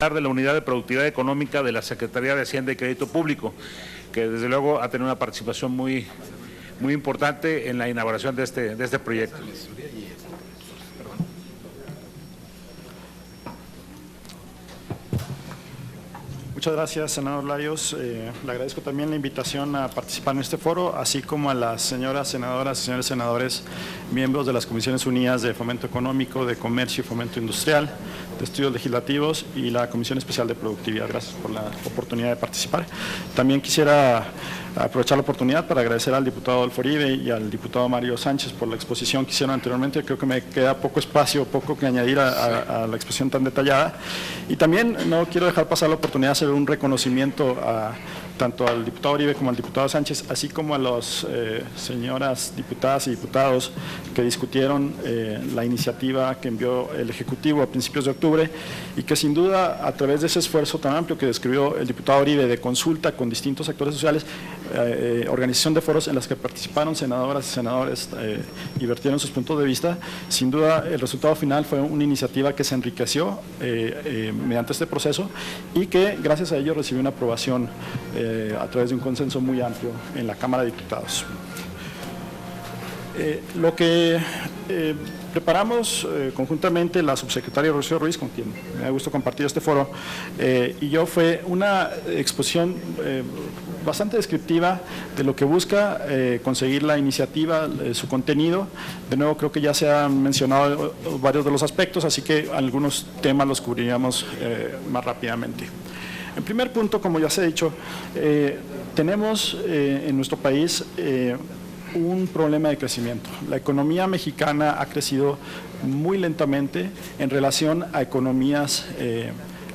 de la Unidad de Productividad Económica de la Secretaría de Hacienda y Crédito Público, que desde luego ha tenido una participación muy importante en la inauguración de este proyecto. Muchas gracias, senador Larios. Le agradezco también la invitación a participar en este foro, así como a las señoras senadoras y señores senadores, miembros de las Comisiones Unidas de Fomento Económico, de Comercio y Fomento Industrial, de Estudios Legislativos y la Comisión Especial de Productividad. Gracias por la oportunidad de participar. También quisiera aprovechar la oportunidad para agradecer al diputado Adolfo Uribe y al diputado Mario Sánchez por la exposición que hicieron anteriormente. Creo que me queda poco espacio, poco que añadir a la exposición tan detallada. Y también no quiero dejar pasar la oportunidad de hacer un reconocimiento tanto al diputado Uribe como al diputado Sánchez, así como a las señoras diputadas y diputados que discutieron la iniciativa que envió el Ejecutivo a principios de octubre y que sin duda a través de ese esfuerzo tan amplio que describió el diputado Uribe de consulta con distintos actores sociales, organización de foros en las que participaron senadoras y senadores y vertieron sus puntos de vista, sin duda el resultado final fue una iniciativa que se enriqueció mediante este proceso y que gracias a ello recibió una aprobación a través de un consenso muy amplio en la Cámara de Diputados. Lo que preparamos conjuntamente la subsecretaria Rocío Ruiz, con quien me da gusto compartir este foro, y yo, fue una exposición bastante descriptiva de lo que busca conseguir la iniciativa, su contenido. De nuevo, creo que ya se han mencionado varios de los aspectos, así que algunos temas los cubriríamos más rápidamente. En primer punto, como ya se ha dicho, tenemos en nuestro país un problema de crecimiento. La economía mexicana ha crecido muy lentamente en relación a economías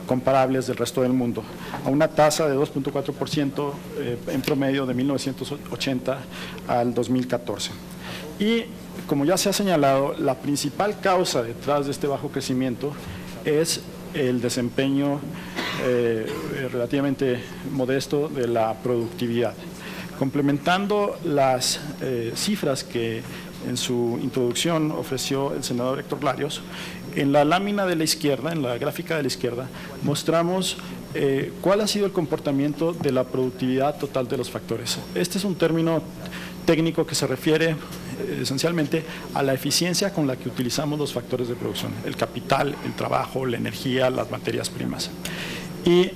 comparables del resto del mundo, a una tasa de 2.4% en promedio de 1980 al 2014. Y como ya se ha señalado, la principal causa detrás de este bajo crecimiento es el desempeño relativamente modesto de la productividad. Complementando las cifras que en su introducción ofreció el senador Héctor Larios, en la lámina de la izquierda, en la gráfica de la izquierda, mostramos cuál ha sido el comportamiento de la productividad total de los factores. Este es un término técnico que se refiere esencialmente a la eficiencia con la que utilizamos los factores de producción, el capital, el trabajo, la energía, las materias primas. Y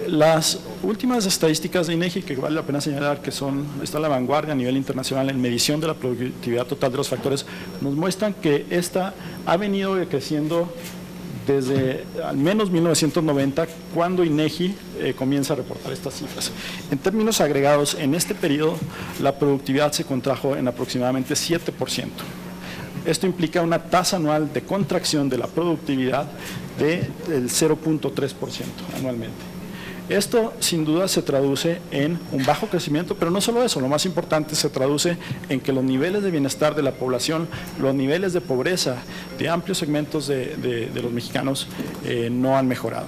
las últimas estadísticas de INEGI, que vale la pena señalar que está a la vanguardia a nivel internacional en medición de la productividad total de los factores, nos muestran que esta ha venido creciendo desde al menos 1990, cuando INEGI comienza a reportar estas cifras. En términos agregados, en este periodo, la productividad se contrajo en aproximadamente 7%. Esto implica una tasa anual de contracción de la productividad del 0.3% anualmente. Esto sin duda se traduce en un bajo crecimiento, pero no solo eso, lo más importante, se traduce en que los niveles de bienestar de la población, los niveles de pobreza de amplios segmentos de los mexicanos no han mejorado.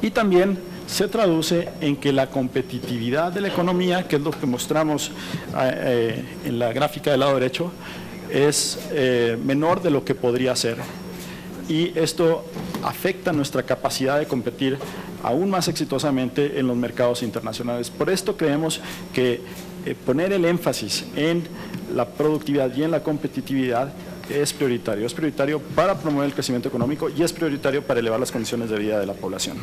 Y también se traduce en que la competitividad de la economía, que es lo que mostramos en la gráfica del lado derecho, es menor de lo que podría ser. Y esto afecta nuestra capacidad de competir aún más exitosamente en los mercados internacionales. Por esto creemos que poner el énfasis en la productividad y en la competitividad es prioritario para promover el crecimiento económico y es prioritario para elevar las condiciones de vida de la población.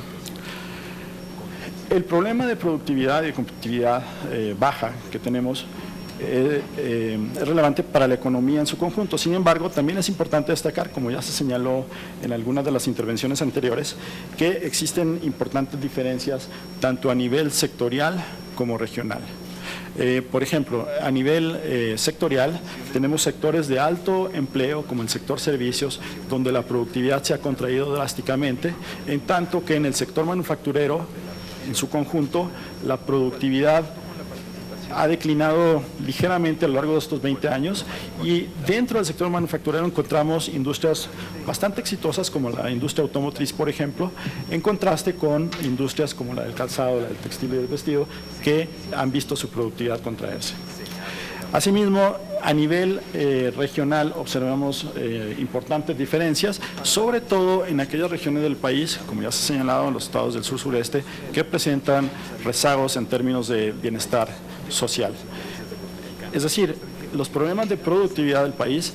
El problema de productividad y de competitividad baja que tenemos es relevante para la economía en su conjunto. Sin embargo, también es importante destacar, como ya se señaló en algunas de las intervenciones anteriores, que existen importantes diferencias tanto a nivel sectorial como regional. Por ejemplo, a nivel sectorial, tenemos sectores de alto empleo, como el sector servicios, donde la productividad se ha contraído drásticamente, en tanto que en el sector manufacturero, en su conjunto, la productividad ha declinado ligeramente a lo largo de estos 20 años y dentro del sector manufacturero encontramos industrias bastante exitosas como la industria automotriz, por ejemplo, en contraste con industrias como la del calzado, la del textil y del vestido, que han visto su productividad contraerse. Asimismo, A nivel regional observamos importantes diferencias, sobre todo en aquellas regiones del país, como ya se ha señalado, en los estados del sur-sureste, que presentan rezagos en términos de bienestar social. Es decir, los problemas de productividad del país,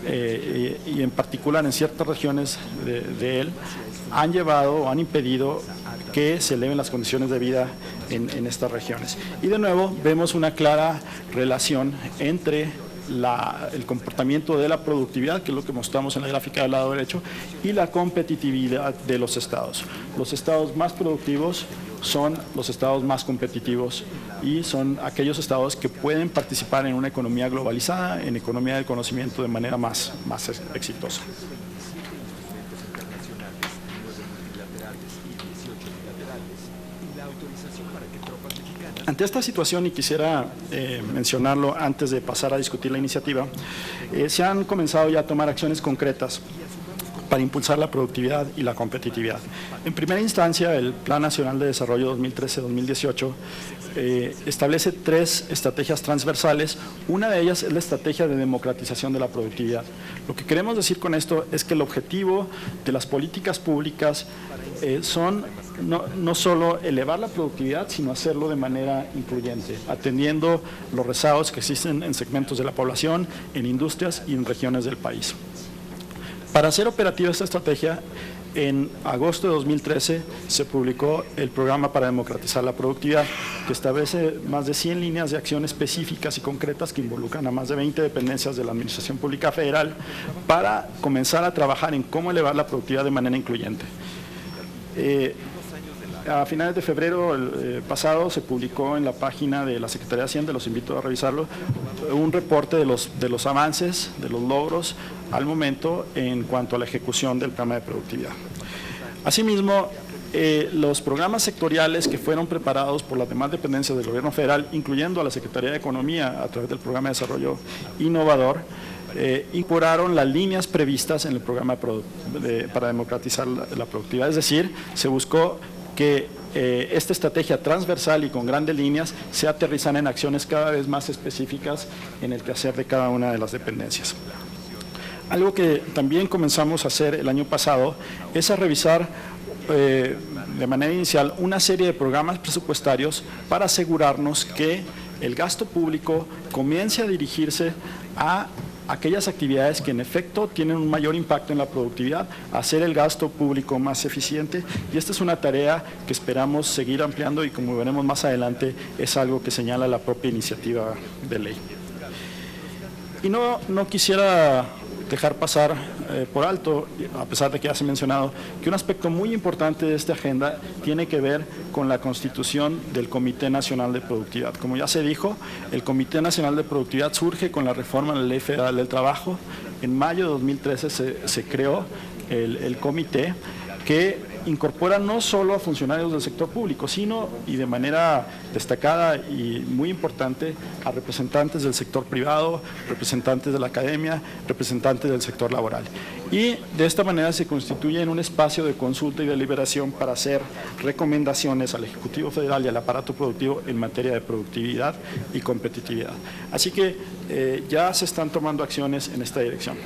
y en particular en ciertas regiones de él, han llevado o han impedido que se eleven las condiciones de vida en estas regiones. Y de nuevo vemos una clara relación entre el comportamiento de la productividad, que es lo que mostramos en la gráfica del lado derecho, y la competitividad de los estados. Los estados más productivos son los estados más competitivos y son aquellos estados que pueden participar en una economía globalizada, en economía del conocimiento de manera más exitosa. Ante esta situación, y quisiera mencionarlo antes de pasar a discutir la iniciativa, se han comenzado ya a tomar acciones concretas para impulsar la productividad y la competitividad. En primera instancia, el Plan Nacional de Desarrollo 2013-2018 establece 3 estrategias transversales. Una de ellas es la estrategia de democratización de la productividad. Lo que queremos decir con esto es que el objetivo de las políticas públicas son no solo elevar la productividad, sino hacerlo de manera incluyente, atendiendo los rezagos que existen en segmentos de la población, en industrias y en regiones del país. Para hacer operativa esta estrategia, en agosto de 2013 se publicó el Programa para Democratizar la Productividad, que establece más de 100 líneas de acción específicas y concretas que involucran a más de 20 dependencias de la Administración Pública Federal para comenzar a trabajar en cómo elevar la productividad de manera incluyente. A finales de febrero pasado se publicó en la página de la Secretaría de Hacienda, los invito a revisarlo, un reporte de los avances, de los logros al momento en cuanto a la ejecución del programa de productividad. Asimismo, los programas sectoriales que fueron preparados por las demás dependencias del Gobierno Federal, incluyendo a la Secretaría de Economía a través del Programa de Desarrollo Innovador, incorporaron las líneas previstas en el programa para democratizar la productividad, es decir, se buscó que esta estrategia transversal y con grandes líneas se aterrizan en acciones cada vez más específicas en el quehacer de cada una de las dependencias. Algo que también comenzamos a hacer el año pasado es a revisar de manera inicial una serie de programas presupuestarios para asegurarnos que el gasto público comience a dirigirse a aquellas actividades que en efecto tienen un mayor impacto en la productividad, hacer el gasto público más eficiente, y esta es una tarea que esperamos seguir ampliando y, como veremos más adelante, es algo que señala la propia iniciativa de ley. Y no quisiera dejar pasar por alto, a pesar de que ya se ha mencionado, que un aspecto muy importante de esta agenda tiene que ver con la constitución del Comité Nacional de Productividad. Como ya se dijo, el Comité Nacional de Productividad surge con la reforma de la Ley Federal del Trabajo. En mayo de 2013 se creó el comité, que incorpora no solo a funcionarios del sector público, sino, y de manera destacada y muy importante, a representantes del sector privado, representantes de la academia, representantes del sector laboral. Y de esta manera se constituye en un espacio de consulta y deliberación para hacer recomendaciones al Ejecutivo Federal y al aparato productivo en materia de productividad y competitividad. Así que ya se están tomando acciones en esta dirección.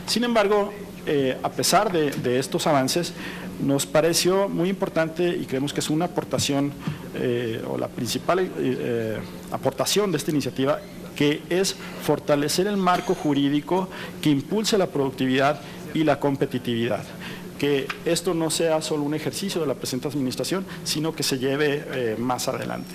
Sin embargo, a pesar de estos avances, nos pareció muy importante y creemos que es una aportación o la principal aportación de esta iniciativa, que es fortalecer el marco jurídico que impulse la productividad y la competitividad. Que esto no sea solo un ejercicio de la presente administración, sino que se lleve más adelante.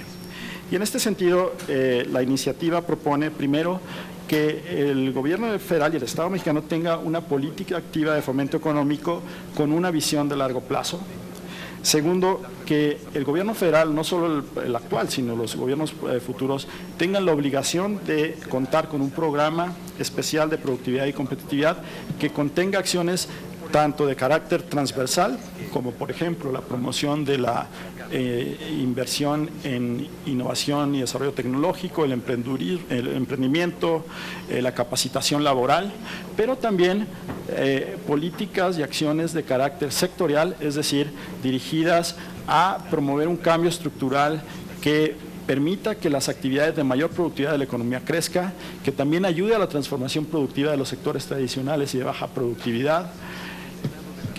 Y en este sentido, la iniciativa propone, primero, que el Gobierno federal y el Estado mexicano tenga una política activa de fomento económico con una visión de largo plazo. Segundo, que el Gobierno federal, no solo el actual, sino los gobiernos futuros, tengan la obligación de contar con un programa especial de productividad y competitividad que contenga acciones tanto de carácter transversal, como por ejemplo la promoción de la inversión en innovación y desarrollo tecnológico, el emprendimiento, la capacitación laboral, pero también políticas y acciones de carácter sectorial, es decir, dirigidas a promover un cambio estructural que permita que las actividades de mayor productividad de la economía crezcan, que también ayude a la transformación productiva de los sectores tradicionales y de baja productividad,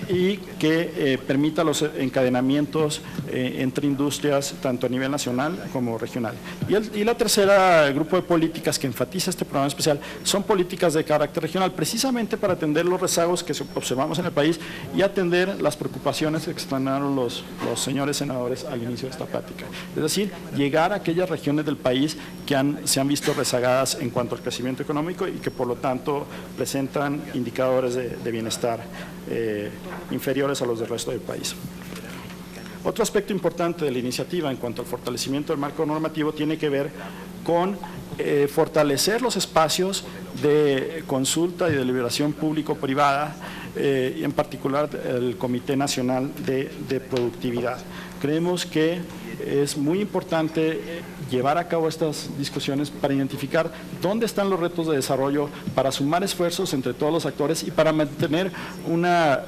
y que permita los encadenamientos entre industrias tanto a nivel nacional como regional. Y la tercera grupo de políticas que enfatiza este programa especial son políticas de carácter regional, precisamente para atender los rezagos que observamos en el país y atender las preocupaciones que externaron los señores senadores al inicio de esta plática. Es decir, llegar a aquellas regiones del país que se han visto rezagadas en cuanto al crecimiento económico y que por lo tanto presentan indicadores de bienestar inferiores a los del resto del país. Otro aspecto importante de la iniciativa en cuanto al fortalecimiento del marco normativo tiene que ver con fortalecer los espacios de consulta y deliberación público-privada, y en particular el Comité Nacional de Productividad. Creemos que es muy importante llevar a cabo estas discusiones para identificar dónde están los retos de desarrollo, para sumar esfuerzos entre todos los actores y para mantener una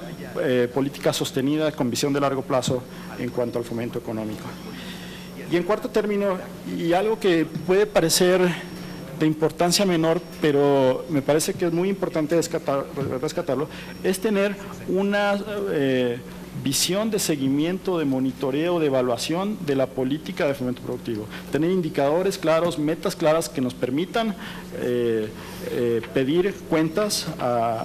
política sostenida con visión de largo plazo en cuanto al fomento económico. Y en cuarto término, y algo que puede parecer de importancia menor, pero me parece que es muy importante rescatarlo, es tener una visión de seguimiento, de monitoreo, de evaluación de la política de fomento productivo. Tener indicadores claros, metas claras que nos permitan pedir cuentas a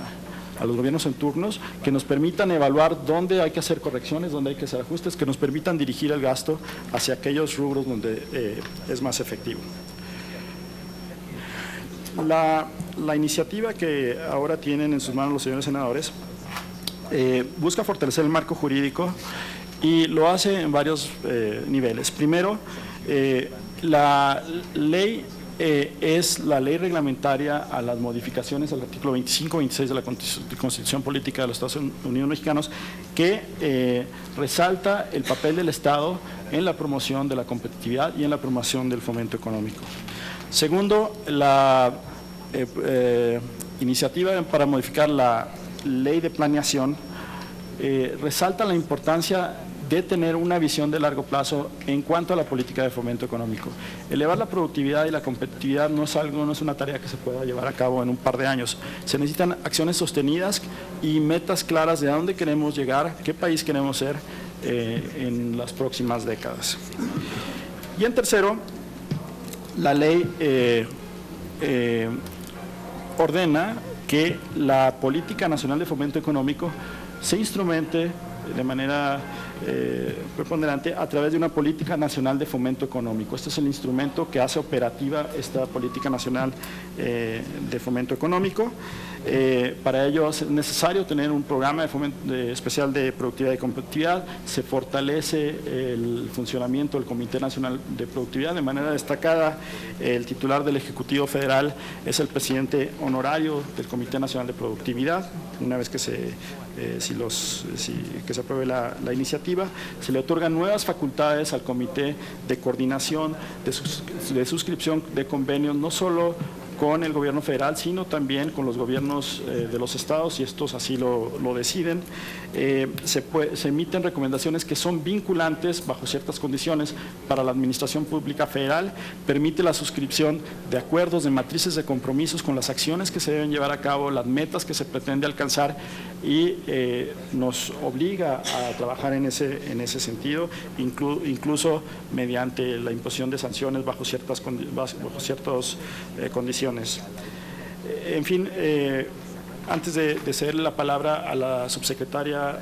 los gobiernos en turnos, que nos permitan evaluar dónde hay que hacer correcciones, dónde hay que hacer ajustes, que nos permitan dirigir el gasto hacia aquellos rubros donde es más efectivo. La iniciativa que ahora tienen en sus manos los señores senadores busca fortalecer el marco jurídico y lo hace en varios niveles. Primero, la ley es la ley reglamentaria a las modificaciones al artículo 25-26 de la Constitución Política de los Estados Unidos Mexicanos, que resalta el papel del Estado en la promoción de la competitividad y en la promoción del fomento económico. Segundo, la iniciativa para modificar la ley de planeación resalta la importancia de tener una visión de largo plazo en cuanto a la política de fomento económico. Elevar la productividad y la competitividad no es una tarea que se pueda llevar a cabo en un par de años. Se necesitan acciones sostenidas y metas claras de a dónde queremos llegar, qué país queremos ser en las próximas décadas. Y en tercero, la ley ordena que la Política Nacional de Fomento Económico se instrumente de manera preponderante a través de una Política Nacional de Fomento Económico. Este es el instrumento que hace operativa esta Política Nacional de Fomento Económico. Para ello es necesario tener un programa de fomento especial de productividad y competitividad. Se fortalece el funcionamiento del Comité Nacional de Productividad. De manera destacada, el titular del Ejecutivo Federal es el presidente honorario del Comité Nacional de Productividad. Una vez que se apruebe la iniciativa, se le otorgan nuevas facultades al Comité de coordinación, de suscripción de convenios, no solo con el gobierno federal, sino también con los gobiernos de los estados, si estos así lo deciden. Se emiten recomendaciones que son vinculantes bajo ciertas condiciones para la administración pública federal, permite la suscripción de acuerdos, de matrices de compromisos con las acciones que se deben llevar a cabo, las metas que se pretende alcanzar y nos obliga a trabajar en ese sentido, incluso mediante la imposición de sanciones bajo ciertas condiciones. En fin, antes de cederle la palabra a la subsecretaria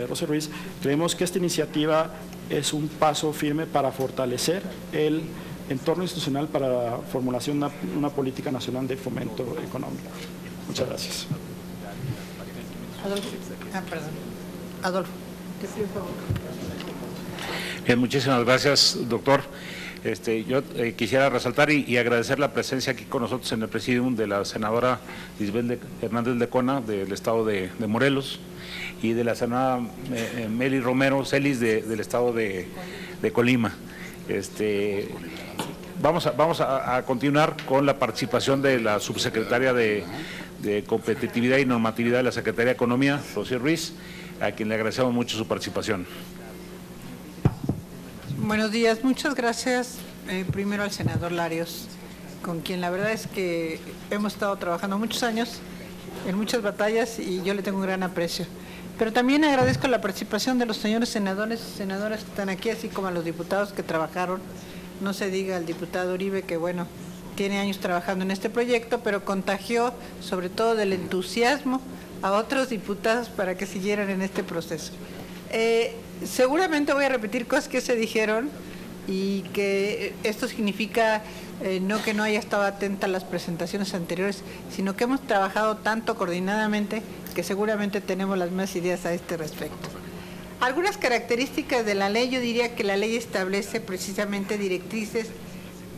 Rosa Ruiz, creemos que esta iniciativa es un paso firme para fortalecer el entorno institucional para la formulación de una política nacional de fomento económico. Muchas gracias. Adolfo. Bien, muchísimas gracias, doctor. Yo quisiera resaltar y agradecer la presencia aquí con nosotros en el presidium de la senadora Lisbeth Hernández Lecona del estado de Morelos y de la senadora Meli Romero Celis del estado de Colima. Vamos a continuar con la participación de la subsecretaria de Competitividad y Normatividad de la Secretaría de Economía, Rocío Ruiz, a quien le agradecemos mucho su participación. Buenos días, muchas gracias primero al senador Larios, con quien la verdad es que hemos estado trabajando muchos años, en muchas batallas, y yo le tengo un gran aprecio. Pero también agradezco la participación de los señores senadores y senadoras que están aquí, así como a los diputados que trabajaron. No se diga al diputado Uribe, que bueno, tiene años trabajando en este proyecto, pero contagió sobre todo del entusiasmo a otros diputados para que siguieran en este proceso. Seguramente voy a repetir cosas que se dijeron, y que esto significa no que no haya estado atenta a las presentaciones anteriores, sino que hemos trabajado tanto coordinadamente que seguramente tenemos las mismas ideas a este respecto. Algunas características de la ley, yo diría que la ley establece precisamente directrices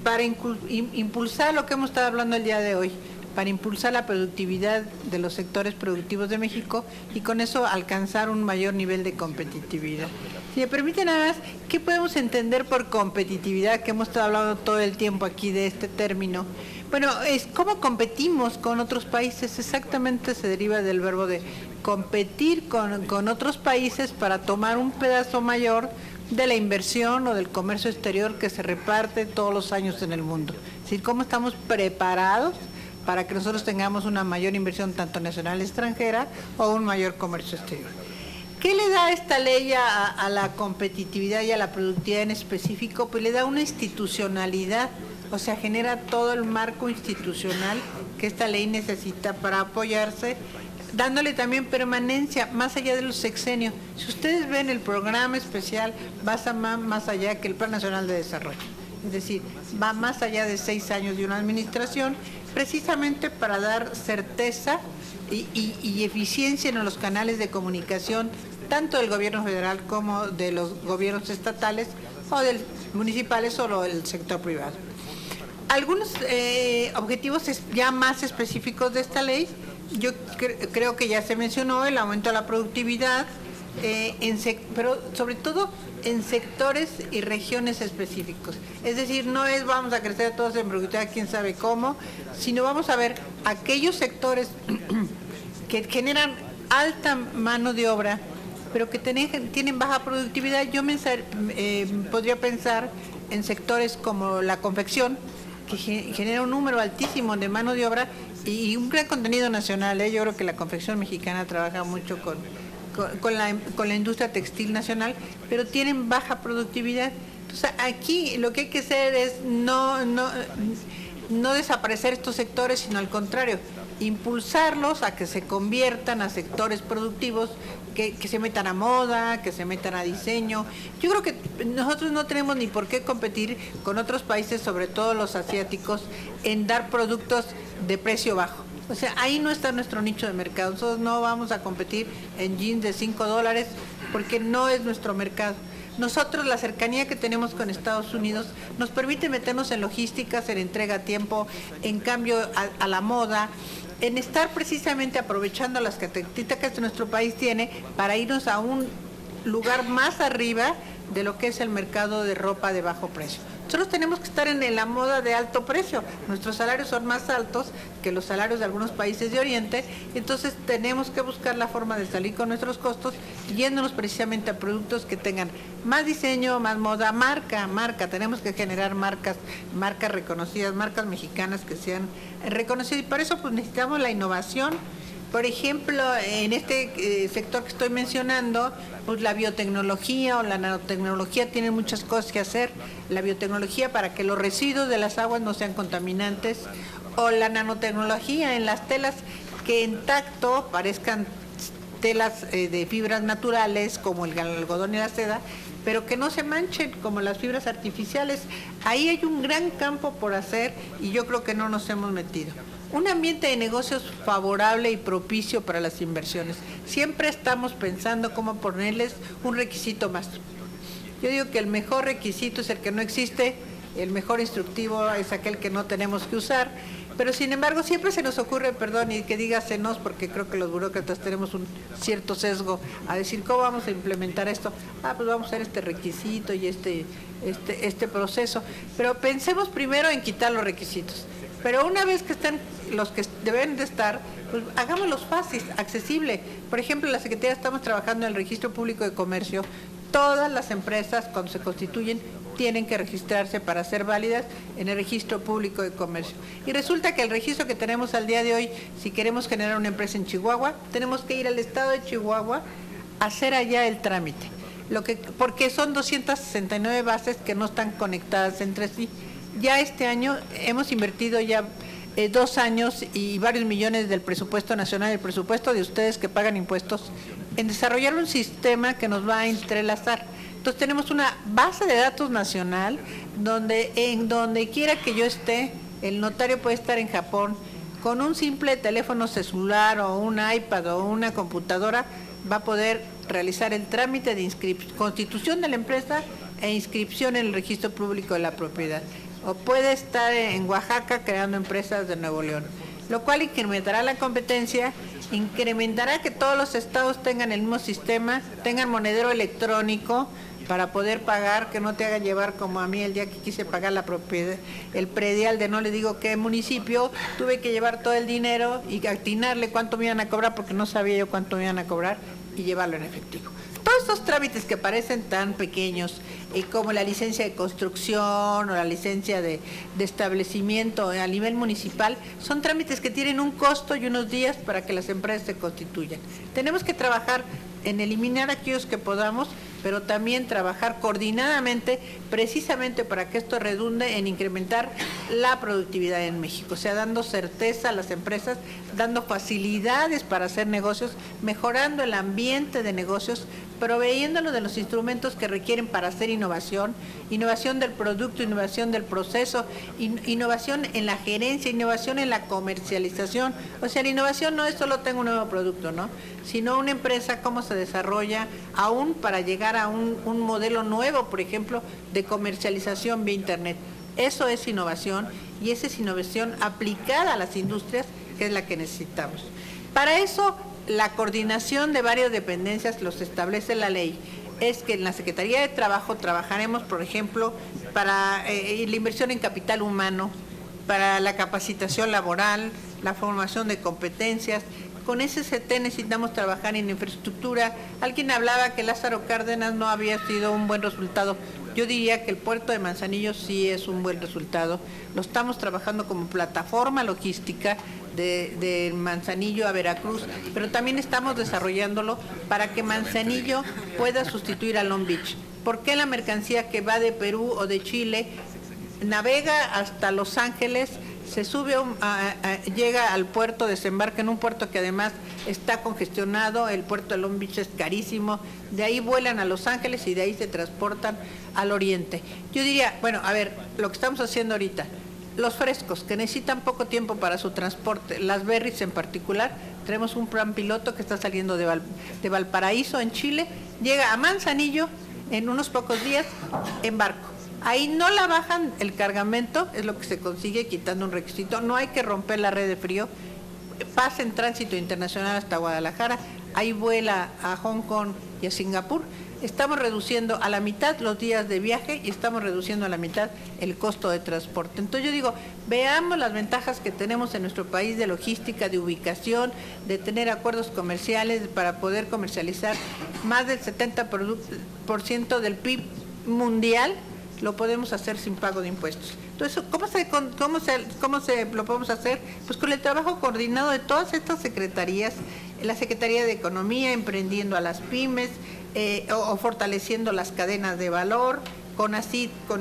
para impulsar lo que hemos estado hablando el día de hoy, para impulsar la productividad de los sectores productivos de México y con eso alcanzar un mayor nivel de competitividad. Si me permite nada más, ¿qué podemos entender por competitividad? Que hemos estado hablando todo el tiempo aquí de este término. Bueno, es cómo competimos con otros países, exactamente se deriva del verbo de competir con otros países para tomar un pedazo mayor de la inversión o del comercio exterior que se reparte todos los años en el mundo. Es decir, cómo estamos preparados para que nosotros tengamos una mayor inversión tanto nacional extranjera o un mayor comercio exterior. ¿Qué le da esta ley a la competitividad y a la productividad en específico? Pues le da una institucionalidad, o sea, genera todo el marco institucional que esta ley necesita para apoyarse, dándole también permanencia más allá de los sexenios. Si ustedes ven, el programa especial va más allá que el Plan Nacional de Desarrollo. Es decir, va más allá de 6 años de una administración, precisamente para dar certeza y eficiencia en los canales de comunicación, tanto del gobierno federal como de los gobiernos estatales o del municipales o del sector privado. Algunos objetivos ya más específicos de esta ley, yo creo que ya se mencionó el aumento de la productividad, pero sobre todo en sectores y regiones específicos. Es decir, no es vamos a crecer todos en productividad, quién sabe cómo, sino vamos a ver aquellos sectores que generan alta mano de obra, pero que tienen baja productividad. Yo podría pensar en sectores como la confección, que genera un número altísimo de mano de obra y un gran contenido nacional. Yo creo que la confección mexicana trabaja mucho con la industria textil nacional, pero tienen baja productividad. Entonces, aquí lo que hay que hacer es no desaparecer estos sectores, sino al contrario, impulsarlos a que se conviertan a sectores productivos, que se metan a moda, que se metan a diseño. Yo creo que nosotros no tenemos ni por qué competir con otros países, sobre todo los asiáticos, en dar productos de precio bajo. O sea, ahí no está nuestro nicho de mercado. Nosotros no vamos a competir en jeans de $5 porque no es nuestro mercado. Nosotros, la cercanía que tenemos con Estados Unidos nos permite meternos en logísticas, en entrega a tiempo, en cambio a la moda, en estar precisamente aprovechando las características que nuestro país tiene para irnos a un lugar más arriba de lo que es el mercado de ropa de bajo precio. Nosotros tenemos que estar en la moda de alto precio. Nuestros salarios son más altos que los salarios de algunos países de Oriente, entonces tenemos que buscar la forma de salir con nuestros costos, yéndonos precisamente a productos que tengan más diseño, más moda, marca. Tenemos que generar marcas reconocidas, marcas mexicanas que sean reconocidas, y para eso pues necesitamos la innovación. Por ejemplo, en este sector que estoy mencionando, pues la biotecnología o la nanotecnología tienen muchas cosas que hacer. La biotecnología para que los residuos de las aguas no sean contaminantes, o la nanotecnología en las telas que en tacto parezcan telas de fibras naturales como el algodón y la seda, pero que no se manchen como las fibras artificiales. Ahí hay un gran campo por hacer y yo creo que no nos hemos metido. Un ambiente de negocios favorable y propicio para las inversiones. Siempre estamos pensando cómo ponerles un requisito más. Yo digo que el mejor requisito es el que no existe, el mejor instructivo es aquel que no tenemos que usar, pero sin embargo siempre se nos ocurre, perdón, y que diga senos, porque creo que los burócratas tenemos un cierto sesgo a decir, ¿cómo vamos a implementar esto? Pues vamos a hacer este requisito y este proceso, pero pensemos primero en quitar los requisitos. Pero una vez que estén los que deben de estar, pues hagámoslos fácil, accesible. Por ejemplo, en la Secretaría estamos trabajando en el Registro Público de Comercio todas las empresas cuando se constituyen tienen que registrarse para ser válidas en el Registro Público de Comercio. Y resulta que el registro que tenemos al día de hoy, si queremos generar una empresa en Chihuahua, tenemos que ir al estado de Chihuahua a hacer allá el trámite. Porque son 269 bases que no están conectadas entre sí. Ya este año hemos invertido ya 2 años y varios millones del presupuesto nacional, el presupuesto de ustedes que pagan impuestos, en desarrollar un sistema que nos va a entrelazar. Entonces tenemos una base de datos nacional donde en donde quiera que yo esté, el notario puede estar en Japón, con un simple teléfono celular o un iPad o una computadora va a poder realizar el trámite de constitución de la empresa e inscripción en el Registro Público de la Propiedad. O puede estar en Oaxaca creando empresas de Nuevo León, lo cual incrementará la competencia, incrementará que todos los estados tengan el mismo sistema, tengan monedero electrónico para poder pagar, que no te haga llevar como a mí el día que quise pagar la propiedad, el predial de no le digo qué municipio, tuve que llevar todo el dinero y atinarle cuánto me iban a cobrar porque no sabía yo cuánto me iban a cobrar y llevarlo en efectivo. Todos estos trámites que parecen tan pequeños, como la licencia de construcción o la licencia de establecimiento a nivel municipal, son trámites que tienen un costo y unos días para que las empresas se constituyan. Tenemos que trabajar en eliminar aquellos que podamos, pero también trabajar coordinadamente precisamente para que esto redunde en incrementar la productividad en México, o sea, dando certeza a las empresas, dando facilidades para hacer negocios, mejorando el ambiente de negocios, proveyéndonos de los instrumentos que requieren para hacer innovación, innovación del producto, innovación del proceso, innovación en la gerencia, innovación en la comercialización. O sea, la innovación no es solo tengo un nuevo producto, ¿no? Sino una empresa, cómo se desarrolla, aún para llegar a un modelo nuevo, por ejemplo, de comercialización vía Internet. Eso es innovación y esa es innovación aplicada a las industrias, que es la que necesitamos. Para eso, la coordinación de varias dependencias los establece la ley. Es que en la Secretaría de Trabajo trabajaremos, por ejemplo, para la inversión en capital humano, para la capacitación laboral, la formación de competencias. Con SCT necesitamos trabajar en infraestructura. Alguien hablaba que Lázaro Cárdenas no había sido un buen resultado. Yo diría que el puerto de Manzanillo sí es un buen resultado. Lo estamos trabajando como plataforma logística de Manzanillo a Veracruz, pero también estamos desarrollándolo para que Manzanillo pueda sustituir a Long Beach. ¿Por qué la mercancía que va de Perú o de Chile navega hasta Los Ángeles, se sube, llega al puerto, desembarca en un puerto que además está congestionado, el puerto de Long Beach es carísimo, de ahí vuelan a Los Ángeles y de ahí se transportan al oriente? Yo diría, bueno, a ver, lo que estamos haciendo ahorita, los frescos, que necesitan poco tiempo para su transporte, las berries en particular, tenemos un plan piloto que está saliendo de Valparaíso, en Chile, llega a Manzanillo en unos pocos días en barco. Ahí no la bajan el cargamento, es lo que se consigue quitando un requisito, no hay que romper la red de frío, pasa en tránsito internacional hasta Guadalajara, ahí vuela a Hong Kong y a Singapur. Estamos reduciendo a la mitad los días de viaje y estamos reduciendo a la mitad el costo de transporte. Entonces yo digo, veamos las ventajas que tenemos en nuestro país de logística, de ubicación, de tener acuerdos comerciales para poder comercializar más del 70% del PIB mundial, lo podemos hacer sin pago de impuestos. Entonces, ¿cómo se lo podemos hacer? Pues con el trabajo coordinado de todas estas secretarías, la Secretaría de Economía, emprendiendo a las pymes, o fortaleciendo las cadenas de valor, con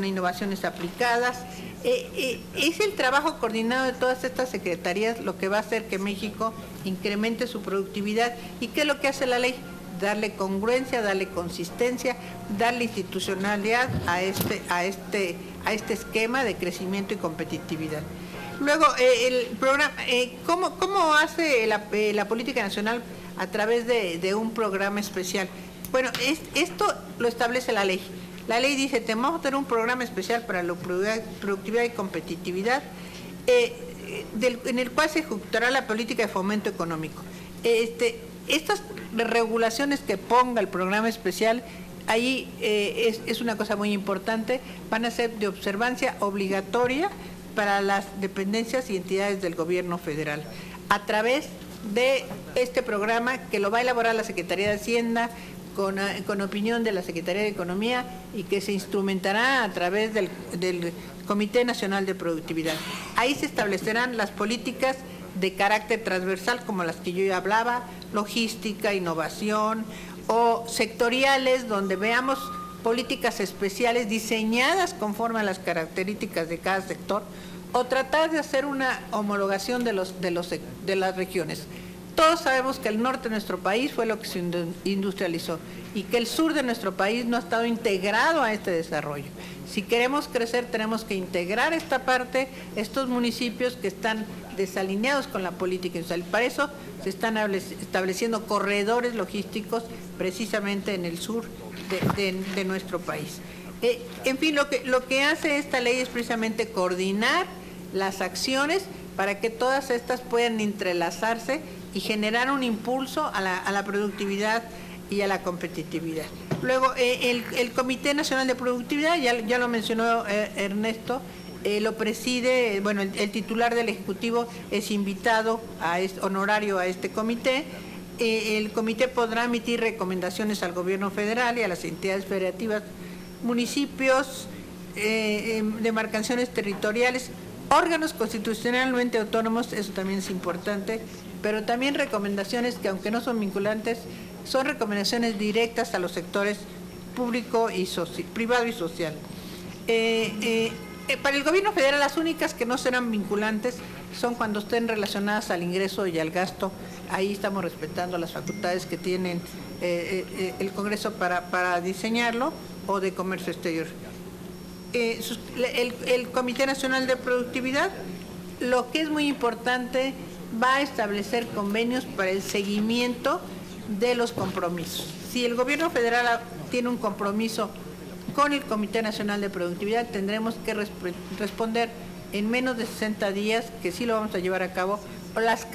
innovaciones aplicadas. Es el trabajo coordinado de todas estas secretarías lo que va a hacer que México incremente su productividad. ¿Y qué es lo que hace la ley? Darle congruencia, darle consistencia, darle institucionalidad a este esquema de crecimiento y competitividad. Luego, el programa, ¿cómo hace la política nacional a través de un programa especial? Bueno, esto lo establece la ley. La ley dice, vamos a tener un programa especial para la productividad y competitividad, en el cual se ejecutará la política de fomento económico. Estas regulaciones que ponga el programa especial, ahí es una cosa muy importante, van a ser de observancia obligatoria para las dependencias y entidades del gobierno federal, a través de este programa que lo va a elaborar la Secretaría de Hacienda, con opinión de la Secretaría de Economía y que se instrumentará a través del Comité Nacional de Productividad. Ahí se establecerán las políticas de carácter transversal, como las que yo ya hablaba, logística, innovación, o sectoriales, donde veamos políticas especiales diseñadas conforme a las características de cada sector, o tratar de hacer una homologación de las regiones. Todos sabemos que el norte de nuestro país fue lo que se industrializó y que el sur de nuestro país no ha estado integrado a este desarrollo. Si queremos crecer, tenemos que integrar esta parte, estos municipios que están desalineados con la política industrial. Para eso se están estableciendo corredores logísticos precisamente en el sur de nuestro país. En fin, lo que hace esta ley es precisamente coordinar las acciones para que todas estas puedan entrelazarse y generar un impulso a la productividad y a la competitividad. Luego, el Comité Nacional de Productividad, ya lo mencionó Ernesto, lo preside, bueno, el titular del Ejecutivo es invitado honorario a este comité. El comité podrá emitir recomendaciones al Gobierno federal y a las entidades federativas, municipios, demarcaciones territoriales, órganos constitucionalmente autónomos, eso también es importante, pero también recomendaciones que, aunque no son vinculantes, son recomendaciones directas a los sectores público y privado y social. Para el Gobierno federal, las únicas que no serán vinculantes son cuando estén relacionadas al ingreso y al gasto. Ahí estamos respetando las facultades que tienen el Congreso para diseñarlo, o de comercio exterior. El Comité Nacional de Productividad, lo que es muy importante, va a establecer convenios para el seguimiento de los compromisos. Si el Gobierno federal tiene un compromiso con el Comité Nacional de Productividad, tendremos que responder en menos de 60 días, que sí lo vamos a llevar a cabo, o las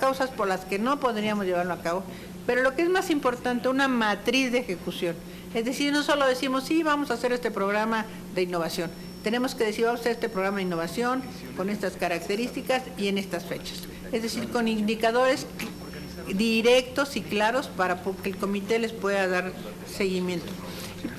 causas por las que no podríamos llevarlo a cabo, pero lo que es más importante, una matriz de ejecución. Es decir, no solo decimos, sí, vamos a hacer este programa de innovación, tenemos que decir, vamos a hacer este programa de innovación con estas características y en estas fechas. Es decir, con indicadores directos y claros para que el comité les pueda dar seguimiento.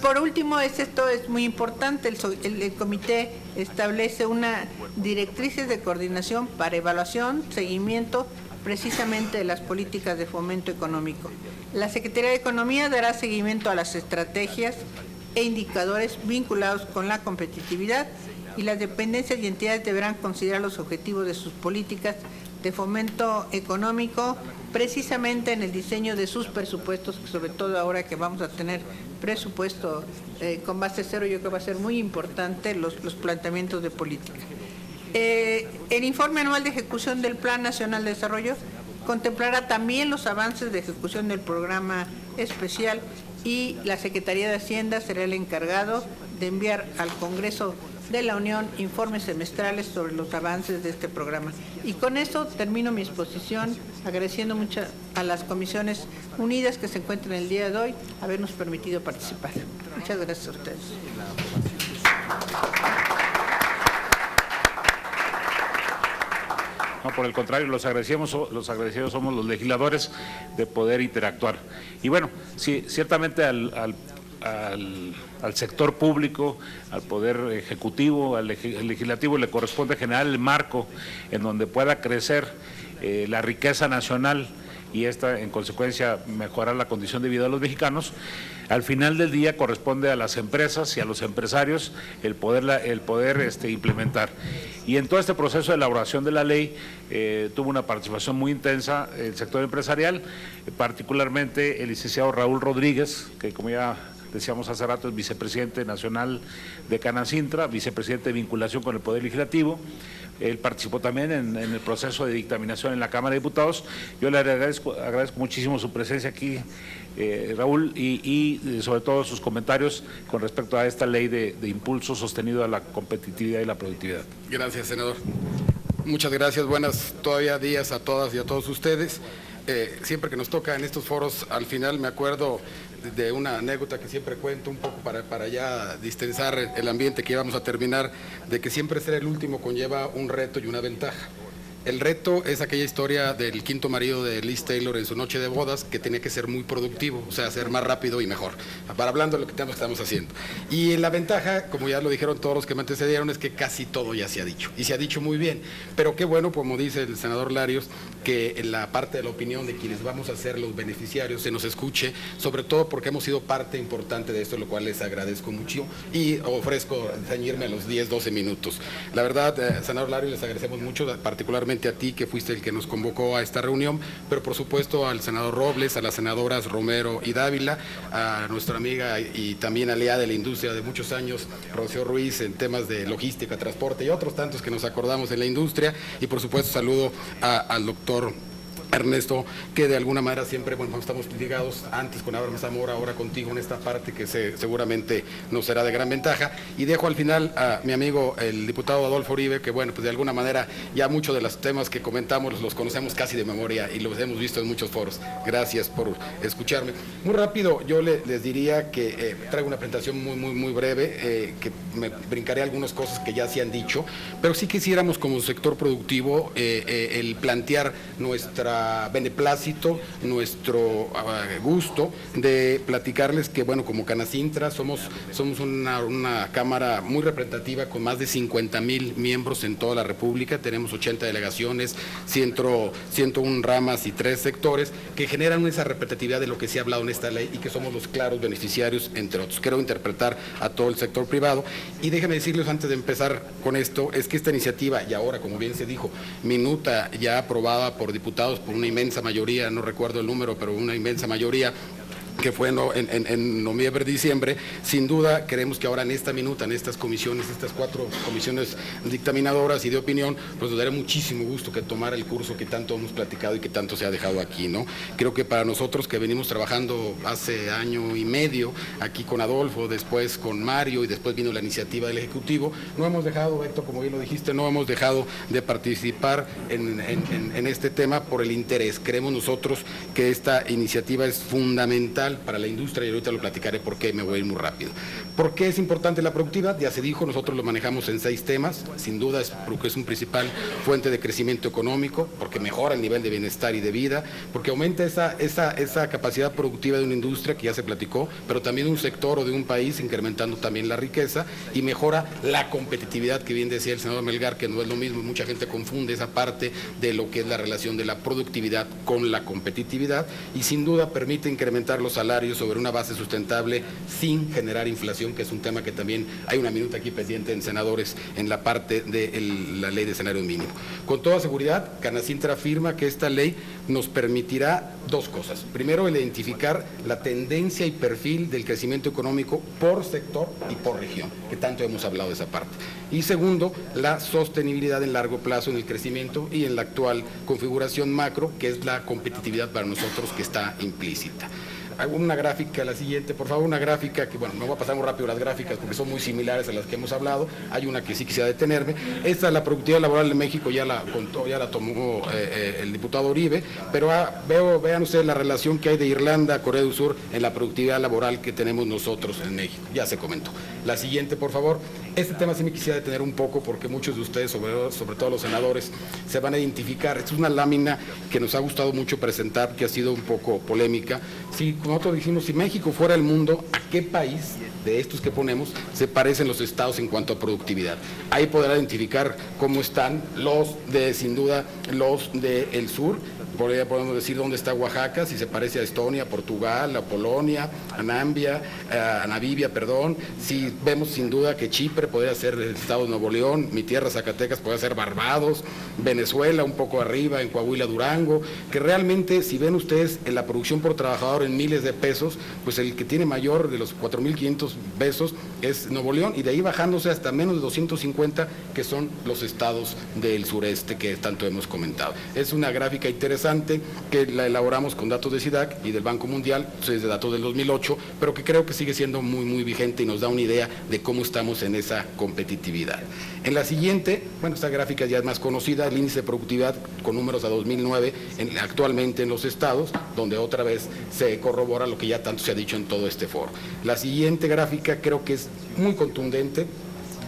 Por último, esto es muy importante, el comité establece una directrices de coordinación para evaluación, seguimiento precisamente de las políticas de fomento económico. La Secretaría de Economía dará seguimiento a las estrategias e indicadores vinculados con la competitividad, y las dependencias y entidades deberán considerar los objetivos de sus políticas de fomento económico precisamente en el diseño de sus presupuestos, sobre todo ahora que vamos a tener presupuesto con base cero. Yo creo que va a ser muy importante los planteamientos de política. El informe anual de ejecución del Plan Nacional de Desarrollo contemplará también los avances de ejecución del programa especial, y la Secretaría de Hacienda será el encargado de enviar al Congreso de la Unión informes semestrales sobre los avances de este programa. Y con eso termino mi exposición, agradeciendo mucho a las comisiones unidas que se encuentran el día de hoy habernos permitido participar. Muchas gracias a ustedes. No, por el contrario, los agradecidos somos los legisladores de poder interactuar. Y bueno, sí, ciertamente al sector público, al poder ejecutivo, al legislativo le corresponde generar el marco en donde pueda crecer la riqueza nacional, y esta en consecuencia mejorar la condición de vida de los mexicanos. Al final del día corresponde a las empresas y a los empresarios el poder implementar. Y en todo este proceso de elaboración de la ley tuvo una participación muy intensa el sector empresarial, particularmente el licenciado Raúl Rodríguez, que como ya decíamos hace rato es vicepresidente nacional de Canacintra, vicepresidente de vinculación con el Poder Legislativo. Él participó también en el proceso de dictaminación en la Cámara de Diputados. Yo le agradezco muchísimo su presencia aquí, Raúl, y sobre todo sus comentarios con respecto a esta ley de impulso sostenido a la competitividad y la productividad. Gracias, senador. Muchas gracias. Buenas todavía días a todas y a todos ustedes. Siempre que nos toca en estos foros, al final me acuerdo de una anécdota que siempre cuento un poco para ya distensar el ambiente que íbamos a terminar, de que siempre ser el último conlleva un reto y una ventaja. El reto es aquella historia del quinto marido de Liz Taylor en su noche de bodas, que tenía que ser muy productivo, o sea, ser más rápido y mejor, para hablando de lo que estamos haciendo. Y la ventaja, como ya lo dijeron todos los que me antecedieron, es que casi todo ya se ha dicho, y se ha dicho muy bien. Pero qué bueno, como dice el senador Larios, que en la parte de la opinión de quienes vamos a ser los beneficiarios se nos escuche, sobre todo porque hemos sido parte importante de esto, lo cual les agradezco mucho y ofrezco ceñirme a los 10, 12 minutos. La verdad, senador Larios, les agradecemos mucho, particularmente a ti, que fuiste el que nos convocó a esta reunión, pero por supuesto al senador Robles, a las senadoras Romero y Dávila, a nuestra amiga y también aliada de la industria de muchos años, Rocío Ruiz, en temas de logística, transporte y otros tantos que nos acordamos en la industria, y por supuesto saludo al doctor Ernesto, que de alguna manera siempre, bueno, estamos ligados antes con Abraham Zamora, ahora contigo en esta parte que seguramente nos será de gran ventaja, y dejo al final a mi amigo el diputado Adolfo Uribe, que bueno, pues de alguna manera ya muchos de los temas que comentamos los conocemos casi de memoria y los hemos visto en muchos foros. Gracias por escucharme. Muy rápido, yo les diría que traigo una presentación muy breve, que me brincaré algunas cosas que ya se han dicho, pero sí quisiéramos como sector productivo el plantear nuestra beneplácito, nuestro gusto de platicarles que, bueno, como Canacintra somos una cámara muy representativa con más de 50,000 miembros en toda la República, tenemos 80 delegaciones, 101 ramas y 3 sectores que generan esa representatividad de lo que se ha hablado en esta ley y que somos los claros beneficiarios, entre otros. Quiero interpretar a todo el sector privado y déjenme decirles antes de empezar con esto, es que esta iniciativa, y ahora como bien se dijo, minuta ya aprobada por diputados por una inmensa mayoría, no recuerdo el número, pero una inmensa mayoría, que fue en noviembre, diciembre, sin duda queremos que ahora en esta minuta, en estas comisiones, estas 4 comisiones dictaminadoras y de opinión, pues nos dará muchísimo gusto que tomara el curso que tanto hemos platicado y que tanto se ha dejado aquí, ¿no? Creo que para nosotros que venimos trabajando hace año y medio, aquí con Adolfo, después con Mario y después vino la iniciativa del Ejecutivo, no hemos dejado, Héctor, como bien lo dijiste, no hemos dejado de participar en este tema por el interés. Creemos nosotros que esta iniciativa es fundamental para la industria y ahorita lo platicaré porque me voy a ir muy rápido. ¿Por qué es importante la productividad? Ya se dijo, nosotros lo manejamos en 6 temas, sin duda es porque es un principal fuente de crecimiento económico, porque mejora el nivel de bienestar y de vida, porque aumenta esa capacidad productiva de una industria que ya se platicó, pero también de un sector o de un país, incrementando también la riqueza y mejora la competitividad, que bien decía el senador Melgar, que no es lo mismo, y mucha gente confunde esa parte de lo que es la relación de la productividad con la competitividad, y sin duda permite incrementar los salarios sobre una base sustentable sin generar inflación, que es un tema que también hay una minuta aquí pendiente en senadores en la parte de la ley de salario mínimo. Con toda seguridad, Canacintra afirma que esta ley nos permitirá 2 cosas. Primero, el identificar la tendencia y perfil del crecimiento económico por sector y por región, que tanto hemos hablado de esa parte. Y segundo, la sostenibilidad en largo plazo en el crecimiento y en la actual configuración macro, que es la competitividad para nosotros que está implícita. Hago una gráfica, la siguiente, por favor, una gráfica que, bueno, me voy a pasar muy rápido las gráficas porque son muy similares a las que hemos hablado. Hay una que sí quisiera detenerme. Esta es la productividad laboral de México, ya la tomó el diputado Uribe, pero vean ustedes la relación que hay de Irlanda, Corea del Sur, en la productividad laboral que tenemos nosotros en México. Ya se comentó. La siguiente, por favor. Este tema sí me quisiera detener un poco porque muchos de ustedes, sobre todo los senadores, se van a identificar. Esta es una lámina que nos ha gustado mucho presentar, que ha sido un poco polémica. Sí, como nosotros dijimos, si México fuera el mundo, ¿a qué país de estos que ponemos se parecen los estados en cuanto a productividad? Ahí podrá identificar cómo están sin duda, los del sur. Podemos decir dónde está Oaxaca, si se parece a Estonia, Portugal, a Polonia, a Namibia, si vemos sin duda que Chipre podría ser el estado de Nuevo León, mi tierra Zacatecas podría ser Barbados, Venezuela un poco arriba, en Coahuila, Durango, que realmente si ven ustedes en la producción por trabajador en miles de pesos, pues el que tiene mayor de los 4,500 pesos es Nuevo León, y de ahí bajándose hasta menos de 250, que son los estados del sureste que tanto hemos comentado. Es una gráfica interesante que la elaboramos con datos de SIDAC y del Banco Mundial, es de datos del 2008, pero que creo que sigue siendo muy vigente y nos da una idea de cómo estamos en esa competitividad. En la siguiente, bueno, esta gráfica ya es más conocida, el índice de productividad con números a 2009 actualmente en los estados, donde otra vez se corrobora lo que ya tanto se ha dicho en todo este foro. La siguiente gráfica creo que es muy contundente.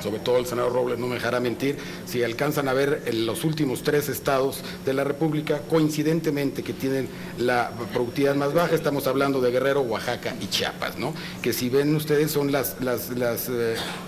sobre todo el senador Robles no me dejará mentir, si alcanzan a ver en los últimos 3 estados de la República, coincidentemente que tienen la productividad más baja, estamos hablando de Guerrero, Oaxaca y Chiapas, ¿no? Que si ven ustedes son las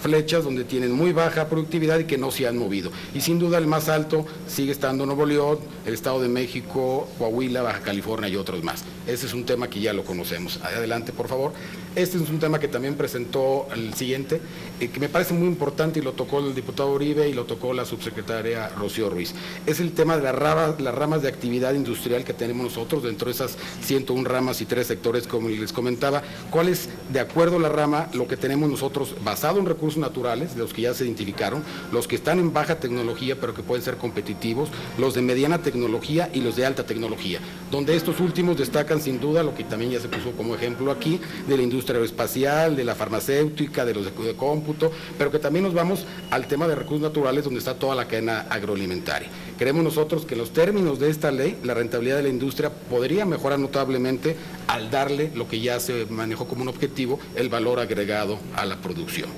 flechas donde tienen muy baja productividad y que no se han movido. Y sin duda el más alto sigue estando Nuevo León, el Estado de México, Coahuila, Baja California y otros más. Ese es un tema que ya lo conocemos. Adelante, por favor. Este es un tema que también presentó el siguiente, que me parece muy importante y lo tocó el diputado Uribe y lo tocó la subsecretaria Rocío Ruiz. Es el tema de las ramas de actividad industrial que tenemos nosotros dentro de esas 101 ramas y 3 sectores, como les comentaba. ¿Cuál es, de acuerdo a la rama, lo que tenemos nosotros basado en recursos naturales, de los que ya se identificaron, los que están en baja tecnología pero que pueden ser competitivos, los de mediana tecnología y los de alta tecnología, donde estos últimos destacan sin duda lo que también ya se puso como ejemplo aquí, de la industria aeroespacial, de la farmacéutica, de los de cómputo, pero que también nos vamos al tema de recursos naturales donde está toda la cadena agroalimentaria. Creemos nosotros que en los términos de esta ley, la rentabilidad de la industria podría mejorar notablemente al darle lo que ya se manejó como un objetivo, el valor agregado a la producción.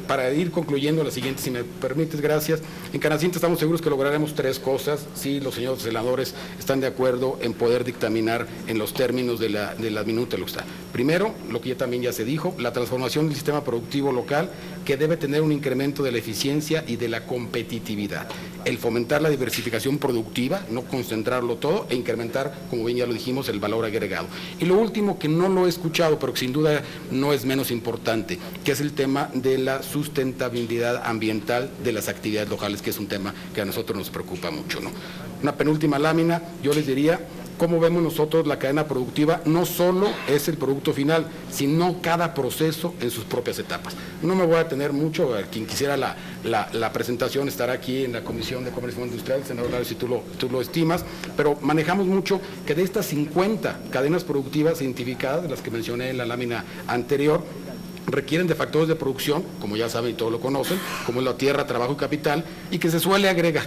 Para ir concluyendo, la siguiente, si me permites, gracias. En Canacintra estamos seguros que lograremos 3 cosas, si los señores senadores están de acuerdo en poder dictaminar en los términos de la minuta de lo que está. Primero, lo que también ya se dijo, la transformación del sistema productivo local, que debe tener un incremento de la eficiencia y de la competitividad. El fomentar la diversificación productiva, no concentrarlo todo, e incrementar, como bien ya lo dijimos, el valor agregado. Y lo último, que no lo he escuchado, pero que sin duda no es menos importante, que es el tema de la sustentabilidad ambiental de las actividades locales, que es un tema que a nosotros nos preocupa mucho, ¿no? Una penúltima lámina, yo les diría, cómo vemos nosotros la cadena productiva, no solo es el producto final, sino cada proceso en sus propias etapas. No me voy a detener mucho, quien quisiera la presentación estará aquí en la Comisión de Comercio Industrial, senador Larios, si tú lo estimas, pero manejamos mucho que de estas 50 cadenas productivas identificadas, de las que mencioné en la lámina anterior, requieren de factores de producción, como ya saben y todos lo conocen, como es la tierra, trabajo y capital, y que se suele agregar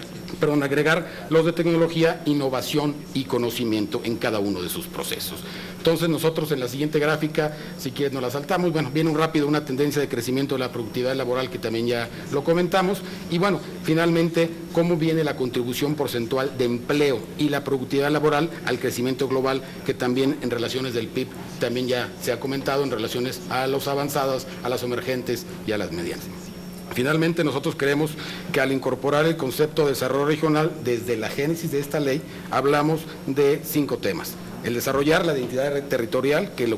los de tecnología, innovación y conocimiento en cada uno de sus procesos. Entonces nosotros en la siguiente gráfica, si quieres nos la saltamos, bueno, viene rápido una tendencia de crecimiento de la productividad laboral que también ya lo comentamos, y bueno, finalmente, cómo viene la contribución porcentual de empleo y la productividad laboral al crecimiento global, que también en relaciones del PIB también ya se ha comentado, en relaciones a los avanzados, a las emergentes y a las medianas. Finalmente, nosotros creemos que al incorporar el concepto de desarrollo regional, desde la génesis de esta ley, hablamos de 5 temas. El desarrollar la identidad territorial, que lo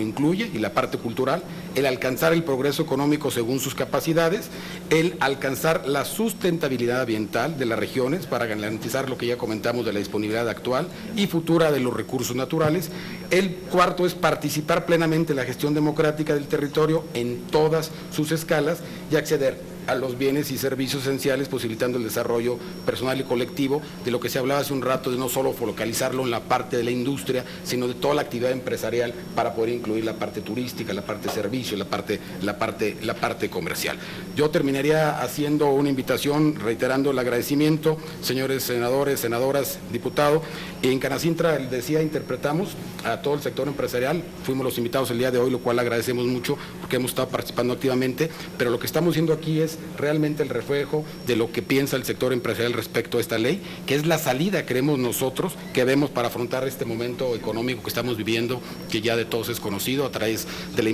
incluye, y la parte cultural, el alcanzar el progreso económico según sus capacidades, el alcanzar la sustentabilidad ambiental de las regiones para garantizar lo que ya comentamos de la disponibilidad actual y futura de los recursos naturales. El cuarto es participar plenamente en la gestión democrática del territorio en todas sus escalas y acceder a los bienes y servicios esenciales, posibilitando el desarrollo personal y colectivo, de lo que se hablaba hace un rato, de no solo focalizarlo en la parte de la industria, sino de toda la actividad empresarial para poder incluir la parte turística, la parte de servicio, la parte comercial. Yo terminaría haciendo una invitación, reiterando el agradecimiento, señores senadores, senadoras, diputado. En Canacintra, decía, interpretamos a todo el sector empresarial, fuimos los invitados el día de hoy, lo cual agradecemos mucho porque hemos estado participando activamente, pero lo que estamos viendo aquí es realmente el reflejo de lo que piensa el sector empresarial respecto a esta ley, que es la salida, creemos nosotros, que vemos para afrontar este momento económico que estamos viviendo, que ya de todos es conocido, a través de la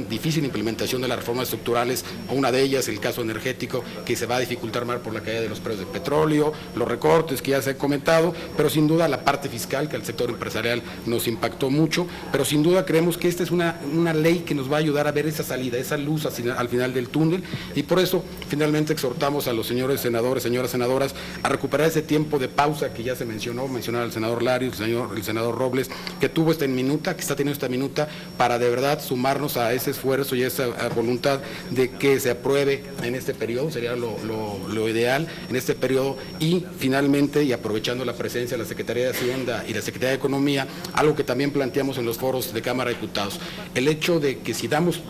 difícil implementación de las reformas estructurales, una de ellas, el caso energético, que se va a dificultar más por la caída de los precios del petróleo, los recortes que ya se han comentado, pero sin duda la parte fiscal, que al sector empresarial nos impactó mucho, pero sin duda creemos que esta es una ley que nos va a ayudar a ver esa salida, esa luz al final del túnel, y por eso finalmente exhortamos a los señores senadores, señoras senadoras, a recuperar ese tiempo de pausa que ya se mencionar al senador Larios, el senador Robles, que tuvo esta minuta, que está teniendo esta minuta, para de verdad sumarnos a ese esfuerzo y a esa voluntad de que se apruebe en este periodo, sería lo ideal en este periodo, y finalmente, y aprovechando la presencia de la Secretaría de Hacienda y la Secretaría de Economía, algo que también planteamos en los foros de Cámara de Diputados, el hecho de que si damos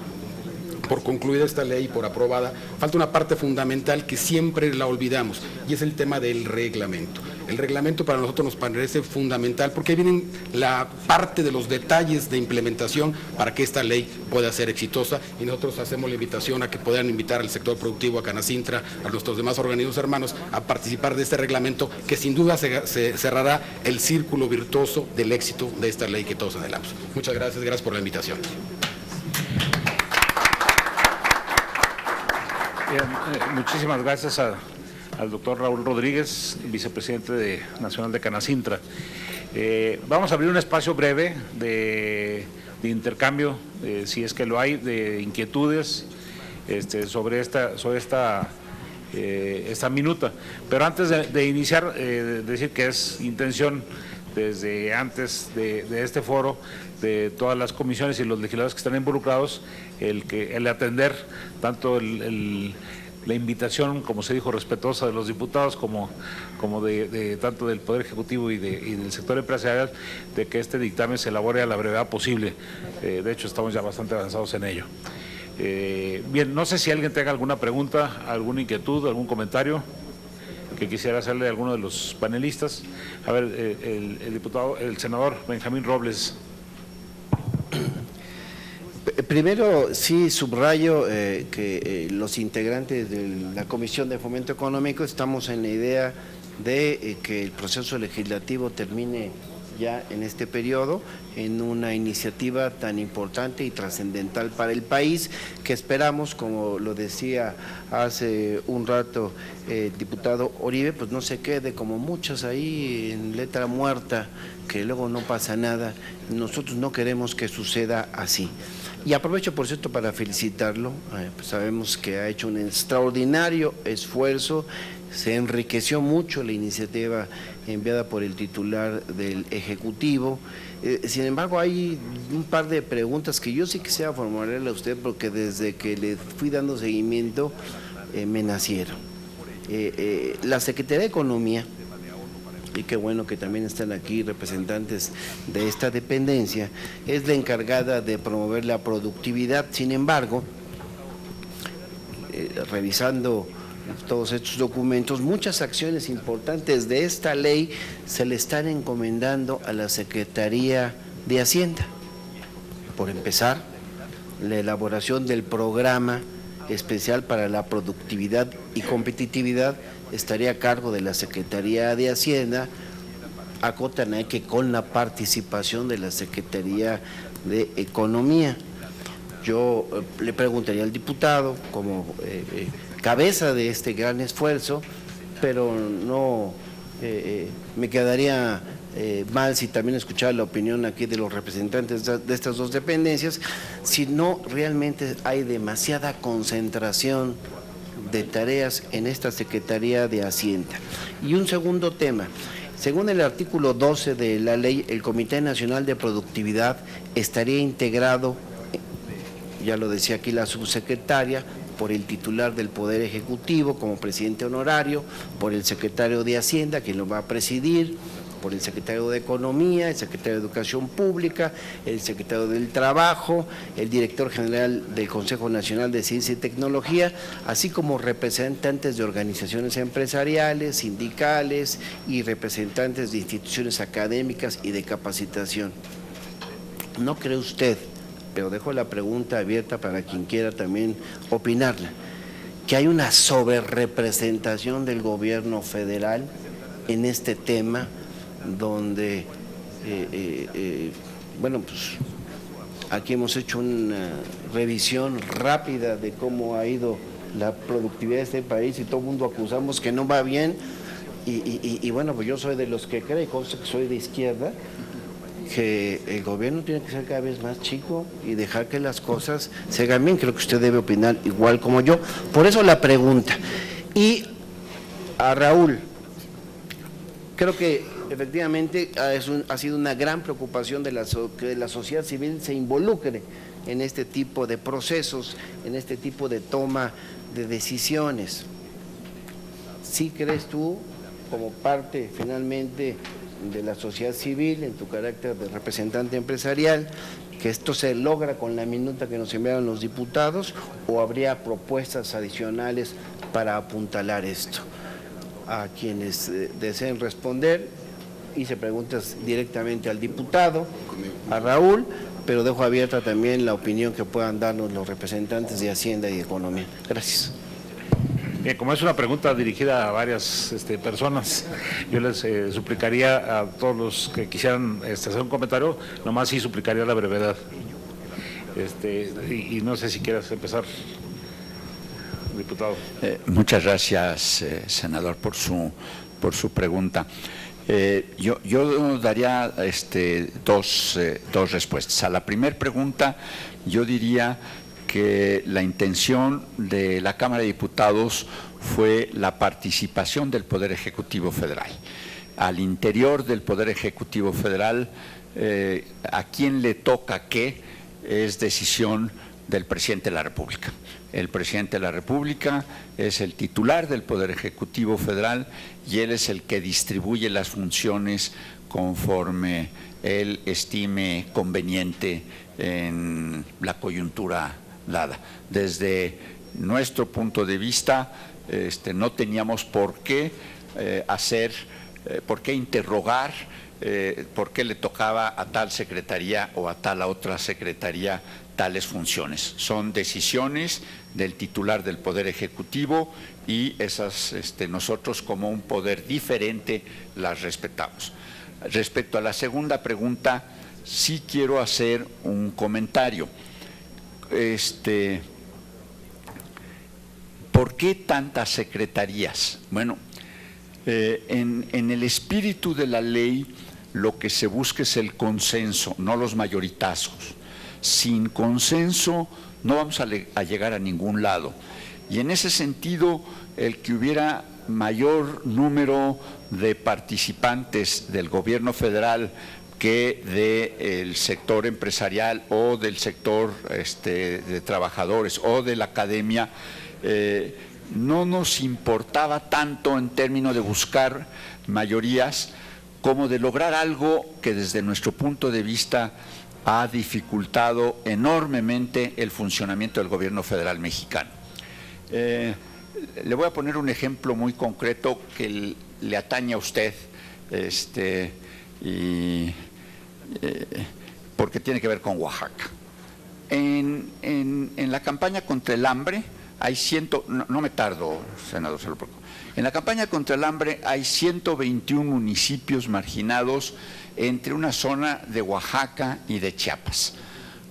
por concluida esta ley, por aprobada, falta una parte fundamental que siempre la olvidamos, y es el tema del reglamento. El reglamento para nosotros nos parece fundamental porque ahí vienen la parte de los detalles de implementación para que esta ley pueda ser exitosa, y nosotros hacemos la invitación a que puedan invitar al sector productivo, a Canacintra, a nuestros demás organismos hermanos a participar de este reglamento, que sin duda se cerrará el círculo virtuoso del éxito de esta ley que todos anhelamos. Muchas gracias por la invitación. Bien, muchísimas gracias al doctor Raúl Rodríguez, vicepresidente nacional de Canacintra. Vamos a abrir un espacio breve de intercambio, si es que lo hay, de inquietudes sobre esta minuta. Pero antes de iniciar, decir que es intención desde antes de este foro de todas las comisiones y los legisladores que están involucrados el atender tanto la invitación, como se dijo, respetuosa de los diputados como de tanto del Poder Ejecutivo y del sector empresarial, de que este dictamen se elabore a la brevedad posible. De hecho, estamos ya bastante avanzados en ello. Bien, no sé si alguien tenga alguna pregunta, alguna inquietud, algún comentario que quisiera hacerle a alguno de los panelistas. A ver, el senador Benjamín Robles. Primero, sí subrayo que los integrantes de la Comisión de Fomento Económico estamos en la idea de que el proceso legislativo termine ya en este periodo, en una iniciativa tan importante y trascendental para el país, que esperamos, como lo decía hace un rato el diputado Oribe, pues no se quede como muchas ahí en letra muerta, que luego no pasa nada. Nosotros no queremos que suceda así. Y aprovecho, por cierto, para felicitarlo, pues sabemos que ha hecho un extraordinario esfuerzo, se enriqueció mucho la iniciativa enviada por el titular del Ejecutivo. Sin embargo, hay un par de preguntas que yo sí quisiera formularle a usted, porque desde que le fui dando seguimiento me nacieron. La Secretaría de Economía, y qué bueno que también están aquí representantes de esta dependencia, es la encargada de promover la productividad. Sin embargo, revisando todos estos documentos, muchas acciones importantes de esta ley se le están encomendando a la Secretaría de Hacienda. Por empezar, la elaboración del programa especial para la productividad y competitividad estaría a cargo de la Secretaría de Hacienda. Acotan ahí que con la participación de la Secretaría de Economía. Yo le preguntaría al diputado, como cabeza de este gran esfuerzo, pero no me quedaría mal si también escuchara la opinión aquí de los representantes de estas dos dependencias, si no realmente hay demasiada concentración de tareas en esta Secretaría de Hacienda. Y un segundo tema, según el artículo 12 de la ley, el Comité Nacional de Productividad estaría integrado, ya lo decía aquí la subsecretaria, por el titular del Poder Ejecutivo como presidente honorario, por el secretario de Hacienda, quien lo va a presidir, por el secretario de Economía, el secretario de Educación Pública, el secretario del Trabajo, el director general del Consejo Nacional de Ciencia y Tecnología, así como representantes de organizaciones empresariales, sindicales y representantes de instituciones académicas y de capacitación. ¿No cree usted, pero dejo la pregunta abierta para quien quiera también opinarla, que hay una sobrerepresentación del gobierno federal en este tema, donde, bueno, pues aquí hemos hecho una revisión rápida de cómo ha ido la productividad de este país y todo el mundo acusamos que no va bien y bueno, pues yo soy de los que cree, cosa que soy de izquierda, que el gobierno tiene que ser cada vez más chico y dejar que las cosas se hagan bien. Creo que usted debe opinar igual como yo. Por eso la pregunta. Y a Raúl, creo que efectivamente ha sido una gran preocupación de que la sociedad civil se involucre en este tipo de procesos, en este tipo de toma de decisiones. ¿Sí crees tú, como parte finalmente de la sociedad civil, en tu carácter de representante empresarial, que esto se logra con la minuta que nos enviaron los diputados, o habría propuestas adicionales para apuntalar esto? a quienes deseen responder. Hice preguntas directamente al diputado, a Raúl, pero dejo abierta también la opinión que puedan darnos los representantes de Hacienda y Economía. Gracias. Bien, como es una pregunta dirigida a varias personas, yo les suplicaría a todos los que quisieran hacer un comentario, nomás sí suplicaría la brevedad. Y no sé si quieras empezar, diputado. Muchas gracias, senador, por su pregunta. Yo daría dos respuestas. A la primera pregunta, yo diría que la intención de la Cámara de Diputados fue la participación del Poder Ejecutivo Federal. Al interior del Poder Ejecutivo Federal, a quién le toca qué es decisión del Presidente de la República. El Presidente de la República es el titular del Poder Ejecutivo Federal y él es el que distribuye las funciones conforme él estime conveniente en la coyuntura dada. Desde nuestro punto de vista, no teníamos por qué por qué interrogar por qué le tocaba a tal secretaría o a tal otra secretaría tales funciones. Son decisiones del titular del Poder Ejecutivo y esas nosotros como un poder diferente las respetamos. Respecto a la segunda pregunta, sí quiero hacer un comentario. ¿Por qué tantas secretarías? Bueno, en el espíritu de la ley lo que se busca es el consenso, no los mayoritazos. Sin consenso no vamos a llegar a ningún lado. Y en ese sentido, el que hubiera mayor número de participantes del gobierno federal que del sector empresarial o del sector de trabajadores o de la academia, no nos importaba tanto en términos de buscar mayorías como de lograr algo que desde nuestro punto de vista ha dificultado enormemente el funcionamiento del gobierno federal mexicano. Le voy a poner un ejemplo muy concreto que le atañe a usted, porque tiene que ver con Oaxaca. En la campaña contra el hambre hay no me tardo, senador, se lo propongo. En la campaña contra el hambre hay 121 municipios marginados entre una zona de Oaxaca y de Chiapas.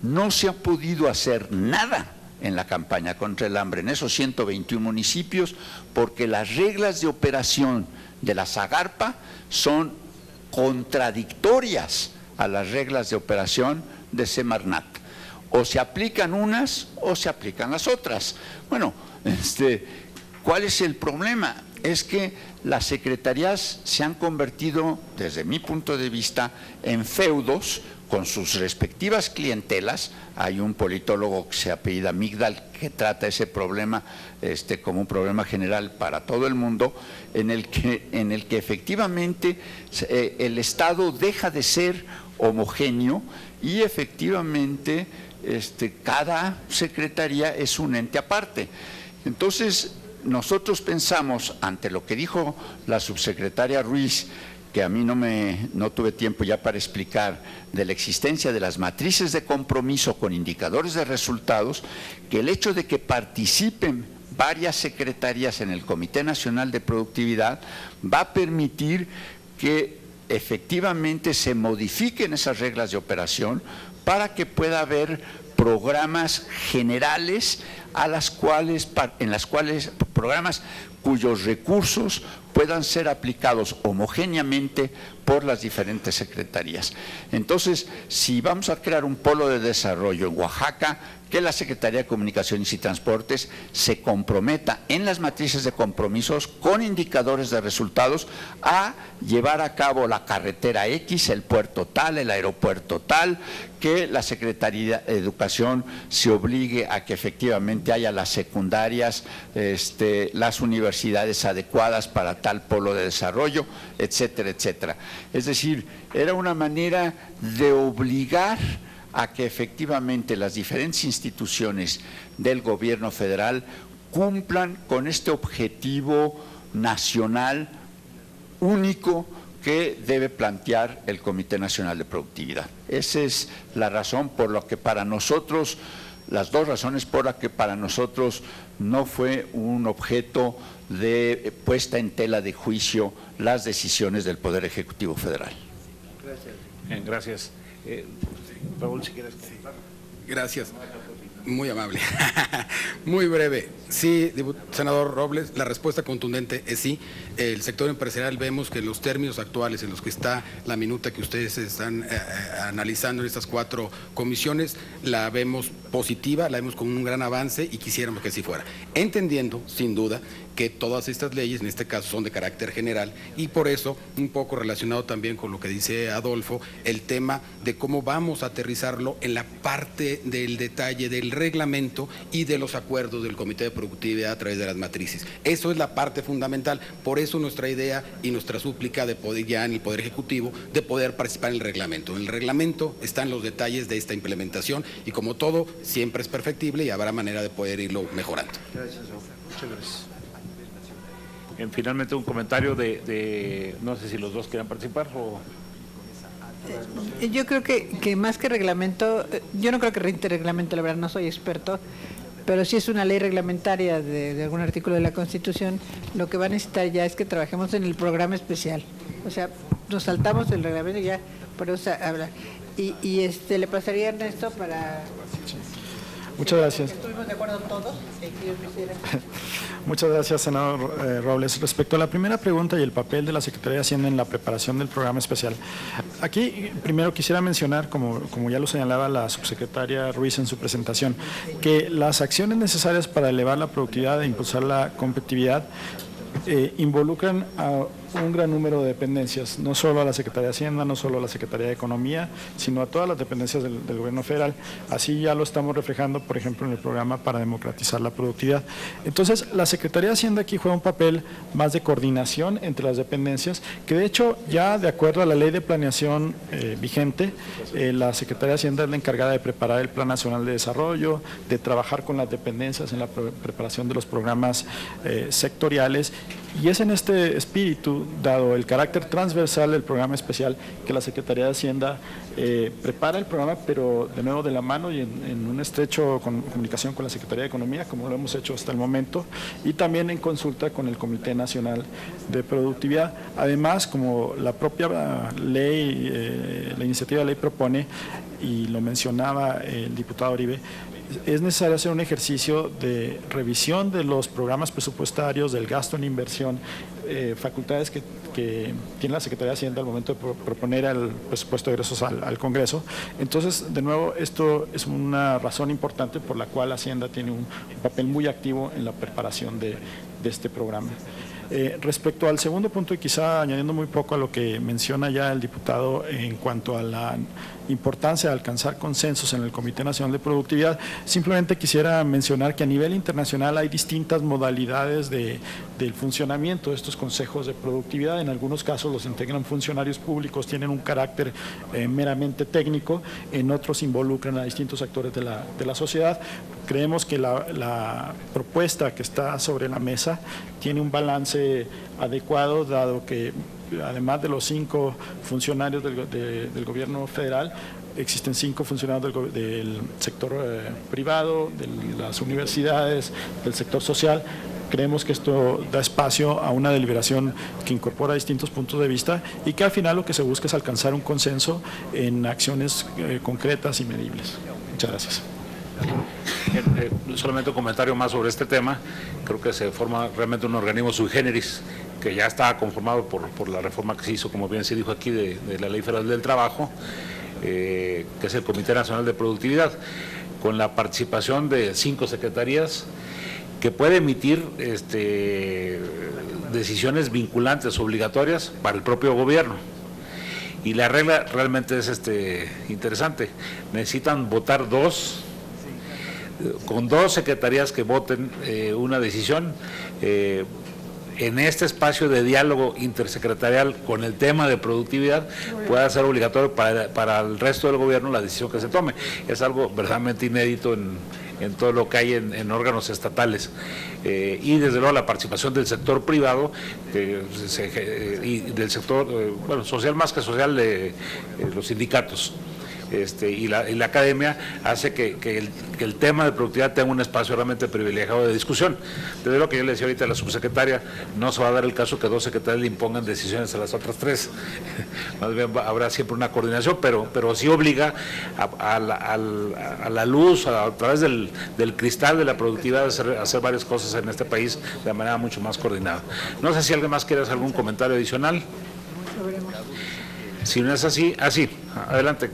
No se ha podido hacer nada en la campaña contra el hambre en esos 121 municipios porque las reglas de operación de la Zagarpa son contradictorias a las reglas de operación de Semarnat. O se aplican unas o se aplican las otras. Bueno, ¿cuál es el problema? Es que las secretarías se han convertido, desde mi punto de vista, en feudos con sus respectivas clientelas. Hay un politólogo que se apellida Migdal que trata ese problema como un problema general para todo el mundo, en el que efectivamente el Estado deja de ser homogéneo y efectivamente cada secretaría es un ente aparte. Entonces, nosotros pensamos, ante lo que dijo la subsecretaria Ruiz, que a mí no tuve tiempo ya para explicar, de la existencia de las matrices de compromiso con indicadores de resultados, que el hecho de que participen varias secretarías en el Comité Nacional de Productividad va a permitir que efectivamente se modifiquen esas reglas de operación para que pueda haber programas generales programas cuyos recursos puedan ser aplicados homogéneamente por las diferentes secretarías. Entonces, si vamos a crear un polo de desarrollo en Oaxaca, que la Secretaría de Comunicaciones y Transportes se comprometa en las matrices de compromisos con indicadores de resultados a llevar a cabo la carretera X, el puerto tal, el aeropuerto tal, que la Secretaría de Educación se obligue a que efectivamente haya las secundarias, las universidades adecuadas para tal polo de desarrollo, etcétera, etcétera. Es decir, era una manera de obligar a que efectivamente las diferentes instituciones del gobierno federal cumplan con este objetivo nacional único que debe plantear el Comité Nacional de Productividad. Esa es la razón por la que para nosotros, las dos razones por las que para nosotros no fue un objeto de puesta en tela de juicio las decisiones del Poder Ejecutivo Federal. Bien, gracias. Raúl, si quieres comentar. Gracias. Muy amable. Muy breve. Sí, senador Robles, la respuesta contundente es sí. El sector empresarial vemos que en los términos actuales en los que está la minuta que ustedes están analizando en estas 4 comisiones, la vemos positiva, la vemos como un gran avance y quisiéramos que así fuera. Entendiendo, sin duda, que todas estas leyes, en este caso, son de carácter general y por eso, un poco relacionado también con lo que dice Adolfo, el tema de cómo vamos a aterrizarlo en la parte del detalle del reglamento y de los acuerdos del Comité de Productividad a través de las matrices. Eso es la parte fundamental, por eso nuestra idea y nuestra súplica de poder ya en el Poder Ejecutivo de poder participar en el reglamento. En el reglamento están los detalles de esta implementación y como todo, siempre es perfectible y habrá manera de poder irlo mejorando. Gracias, muchas gracias. Finalmente un comentario de no sé si los dos quieran participar o… Yo creo que más que reglamento, yo no creo que reglamento, la verdad no soy experto, pero si es una ley reglamentaria de algún artículo de la Constitución, lo que va a necesitar ya es que trabajemos en el programa especial. O sea, nos saltamos el reglamento y ya podemos hablar. Y le pasaría a Ernesto para… Muchas gracias. ¿Estuvimos de acuerdo todos? Muchas gracias, senador Robles. Respecto a la primera pregunta y el papel de la Secretaría de Hacienda en la preparación del programa especial, aquí primero quisiera mencionar, como ya lo señalaba la subsecretaria Ruiz en su presentación, que las acciones necesarias para elevar la productividad e impulsar la competitividad involucran a un gran número de dependencias, no solo a la Secretaría de Hacienda, no solo a la Secretaría de Economía, sino a todas las dependencias del Gobierno federal. Así ya lo estamos reflejando, por ejemplo, en el programa para democratizar la productividad. Entonces, la Secretaría de Hacienda aquí juega un papel más de coordinación entre las dependencias, que de hecho ya de acuerdo a la ley de planeación vigente, la Secretaría de Hacienda es la encargada de preparar el Plan Nacional de Desarrollo, de trabajar con las dependencias en la preparación de los programas sectoriales, y es en este espíritu, dado el carácter transversal del programa especial, que la Secretaría de Hacienda prepara el programa, pero de nuevo de la mano y en un estrecho comunicación con la Secretaría de Economía, como lo hemos hecho hasta el momento, y también en consulta con el Comité Nacional de Productividad. Además, como la propia ley, la iniciativa de ley propone, y lo mencionaba el diputado Uribe, es necesario hacer un ejercicio de revisión de los programas presupuestarios, del gasto en inversión, facultades que tiene la Secretaría de Hacienda al momento de proponer el presupuesto de egresos al Congreso. Entonces, de nuevo, esto es una razón importante por la cual Hacienda tiene un papel muy activo en la preparación de este programa. Respecto al segundo punto, y quizá añadiendo muy poco a lo que menciona ya el diputado en cuanto a la importancia de alcanzar consensos en el Comité Nacional de Productividad, simplemente quisiera mencionar que a nivel internacional hay distintas modalidades del funcionamiento de estos consejos de productividad. En algunos casos los integran funcionarios públicos, tienen un carácter meramente técnico, en otros involucran a distintos actores de la sociedad. Creemos que la propuesta que está sobre la mesa tiene un balance adecuado, dado que además de los 5 funcionarios del gobierno federal, existen 5 funcionarios del sector privado, de las universidades, del sector social. Creemos que esto da espacio a una deliberación que incorpora distintos puntos de vista y que al final lo que se busca es alcanzar un consenso en acciones concretas y medibles. Muchas gracias. Solamente un comentario más sobre este tema. Creo que se forma realmente un organismo sui generis que ya está conformado por la reforma que se hizo, como bien se dijo aquí, de la Ley Federal del Trabajo, que es el Comité Nacional de Productividad, con la participación de 5 secretarías que puede emitir decisiones vinculantes, obligatorias para el propio gobierno. Y la regla realmente es interesante. Necesitan votar con 2 secretarías que voten una decisión en este espacio de diálogo intersecretarial con el tema de productividad, pueda ser obligatorio para el resto del gobierno la decisión que se tome. Es algo verdaderamente inédito en todo lo que hay en órganos estatales, y desde luego la participación del sector privado y del sector, bueno, social más que social, los sindicatos. Y la academia hace que el tema de productividad tenga un espacio realmente privilegiado de discusión. Desde lo que yo le decía ahorita a la subsecretaria, no se va a dar el caso que 2 secretarias le impongan decisiones a las otras 3. Más bien habrá siempre una coordinación, pero sí obliga a la luz, a través del cristal de la productividad, a hacer varias cosas en este país de manera mucho más coordinada. No sé si alguien más quiere hacer algún comentario adicional. Si no es así, adelante.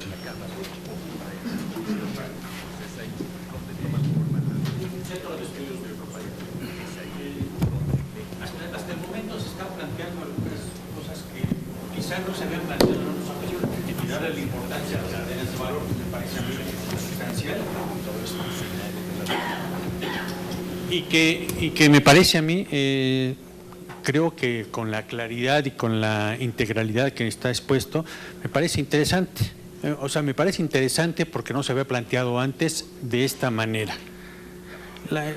No se habían planteado en otras ocasiones, y darle la importancia a las cadenas de valor, que me parece a mí sustancial y que me parece a mí, creo que con la claridad y con la integralidad que está expuesto, me parece interesante. O sea, me parece interesante porque no se había planteado antes de esta manera.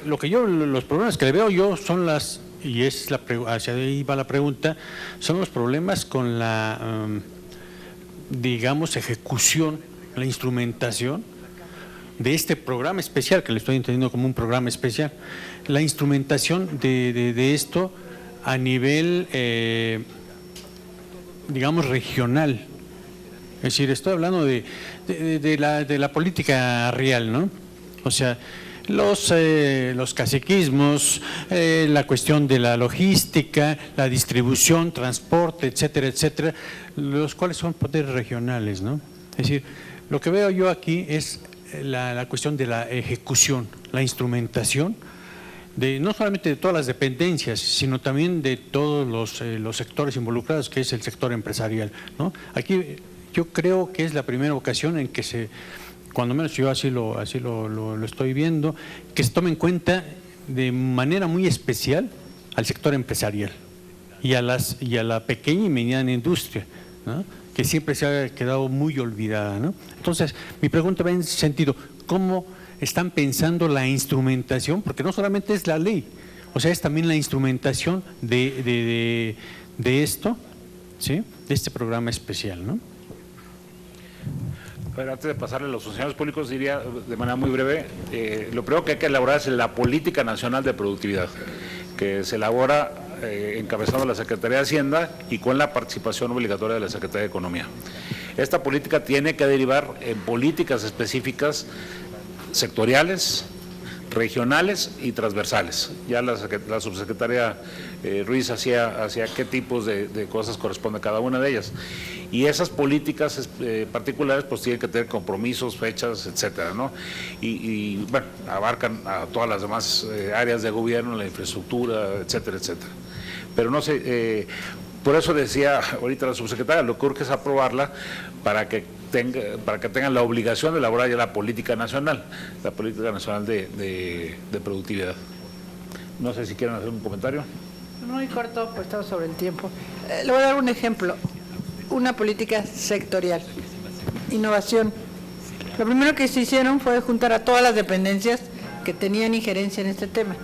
Los problemas que le veo yo son las, y es hacia ahí va la pregunta, son los problemas con la, digamos, ejecución, la instrumentación de este programa especial, que le estoy entendiendo como un programa especial, la instrumentación de esto a nivel, digamos, regional. Es decir, estoy hablando de la política real, ¿no? O sea, los caciquismos, la cuestión de la logística, la distribución, transporte, etcétera, etcétera, los cuales son poderes regionales, ¿no? Es decir, lo que veo yo aquí es la cuestión de la ejecución, la instrumentación, no solamente de todas las dependencias, sino también de todos los sectores involucrados, que es el sector empresarial, ¿no? Aquí yo creo que es la primera ocasión en que cuando menos yo así lo estoy viendo, que se tome en cuenta de manera muy especial al sector empresarial y a la pequeña y mediana industria, ¿no? Que siempre se ha quedado muy olvidada, ¿no? Entonces, mi pregunta va en ese sentido: ¿cómo están pensando la instrumentación? Porque no solamente es la ley, o sea, es también la instrumentación de esto, ¿sí?, de este programa especial, ¿no? Pero antes de pasarle a los funcionarios públicos, diría de manera muy breve, lo primero que hay que elaborar es la Política Nacional de Productividad, que se elabora encabezando la Secretaría de Hacienda y con la participación obligatoria de la Secretaría de Economía. Esta política tiene que derivar en políticas específicas sectoriales, regionales y transversales. Ya la subsecretaria Ruiz hacía qué tipos de cosas corresponde a cada una de ellas. Y esas políticas particulares pues tienen que tener compromisos, fechas, etcétera, ¿no? Y bueno, abarcan a todas las demás áreas de gobierno, la infraestructura, etcétera, etcétera. Pero no sé, por eso decía ahorita la subsecretaria, lo que urge es aprobarla para que tengan la obligación de elaborar ya la política nacional de productividad. No sé si quieren hacer un comentario. Muy corto, pues estamos sobre el tiempo. Le voy a dar un ejemplo. Una política sectorial, innovación. Lo primero que se hicieron fue juntar a todas las dependencias que tenían injerencia en este tema.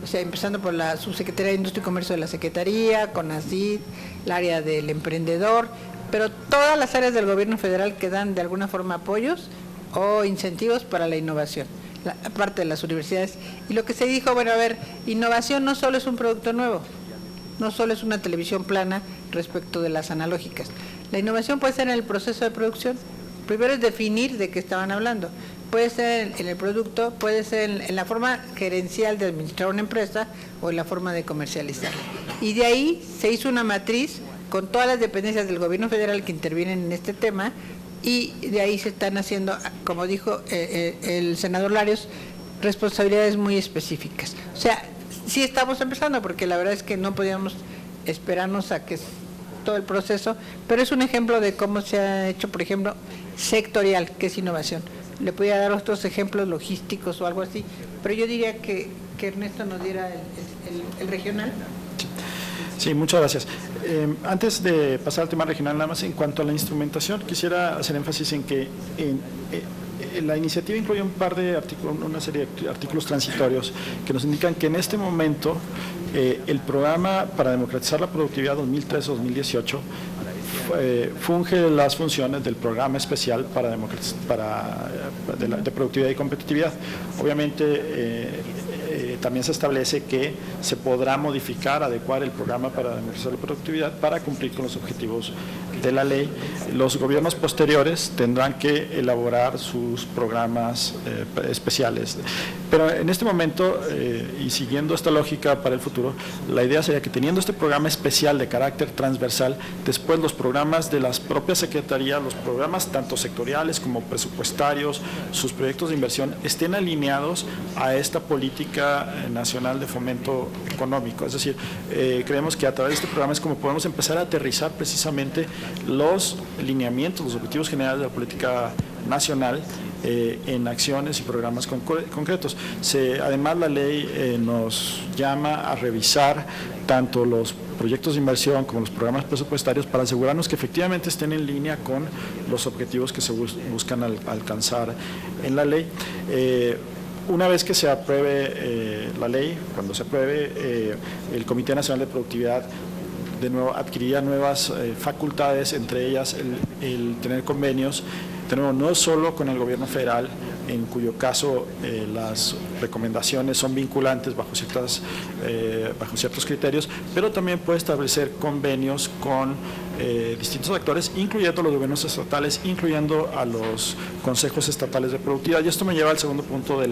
O sea, empezando por la Subsecretaría de Industria y Comercio de la Secretaría, CONACYT, el área del emprendedor, pero todas las áreas del gobierno federal que dan de alguna forma apoyos o incentivos para la innovación, aparte de las universidades. Y lo que se dijo, bueno, a ver, innovación no solo es un producto nuevo, no solo es una televisión plana respecto de las analógicas. La innovación puede ser en el proceso de producción. Primero es definir de qué estaban hablando. Puede ser en el producto, puede ser en la forma gerencial de administrar una empresa o en la forma de comercializar. Y de ahí se hizo una matriz con todas las dependencias del gobierno federal que intervienen en este tema, y de ahí se están haciendo, como dijo el senador Larios, responsabilidades muy específicas. O sea, sí estamos empezando, porque la verdad es que no podíamos esperarnos a que todo el proceso, pero es un ejemplo de cómo se ha hecho, por ejemplo, sectorial, que es innovación. Le podría dar otros ejemplos logísticos o algo así, pero yo diría que Ernesto nos diera el regional. Sí, muchas gracias. Antes de pasar al tema regional, nada más en cuanto a la instrumentación, quisiera hacer énfasis en que la iniciativa incluye un par de artículos, una serie de artículos transitorios que nos indican que en este momento el programa para democratizar la productividad 2013-2018 funge las funciones del programa especial de productividad y competitividad. Obviamente también se establece que se podrá modificar, adecuar el programa para democratizar la productividad para cumplir con los objetivos de la ley. Los gobiernos posteriores tendrán que elaborar sus programas especiales. Pero en este momento, y siguiendo esta lógica para el futuro, la idea sería que teniendo este programa especial de carácter transversal, después los programas de las propias secretarías, los programas tanto sectoriales como presupuestarios, sus proyectos de inversión, estén alineados a esta política nacional de fomento económico. Es decir, creemos que a través de este programa es como podemos empezar a aterrizar precisamente los lineamientos, los objetivos generales de la política nacional en acciones y programas concretos. Además, la ley nos llama a revisar tanto los proyectos de inversión como los programas presupuestarios para asegurarnos que efectivamente estén en línea con los objetivos que se buscan alcanzar en la ley. Una vez que se apruebe la ley, cuando se apruebe, el Comité Nacional de Productividad de nuevo adquiriría nuevas facultades, entre ellas el tener convenios, no solo con el gobierno federal, en cuyo caso las recomendaciones son vinculantes bajo ciertos criterios, pero también puede establecer convenios con distintos actores, incluyendo los gobiernos estatales, incluyendo a los consejos estatales de productividad. Y esto me lleva al segundo punto de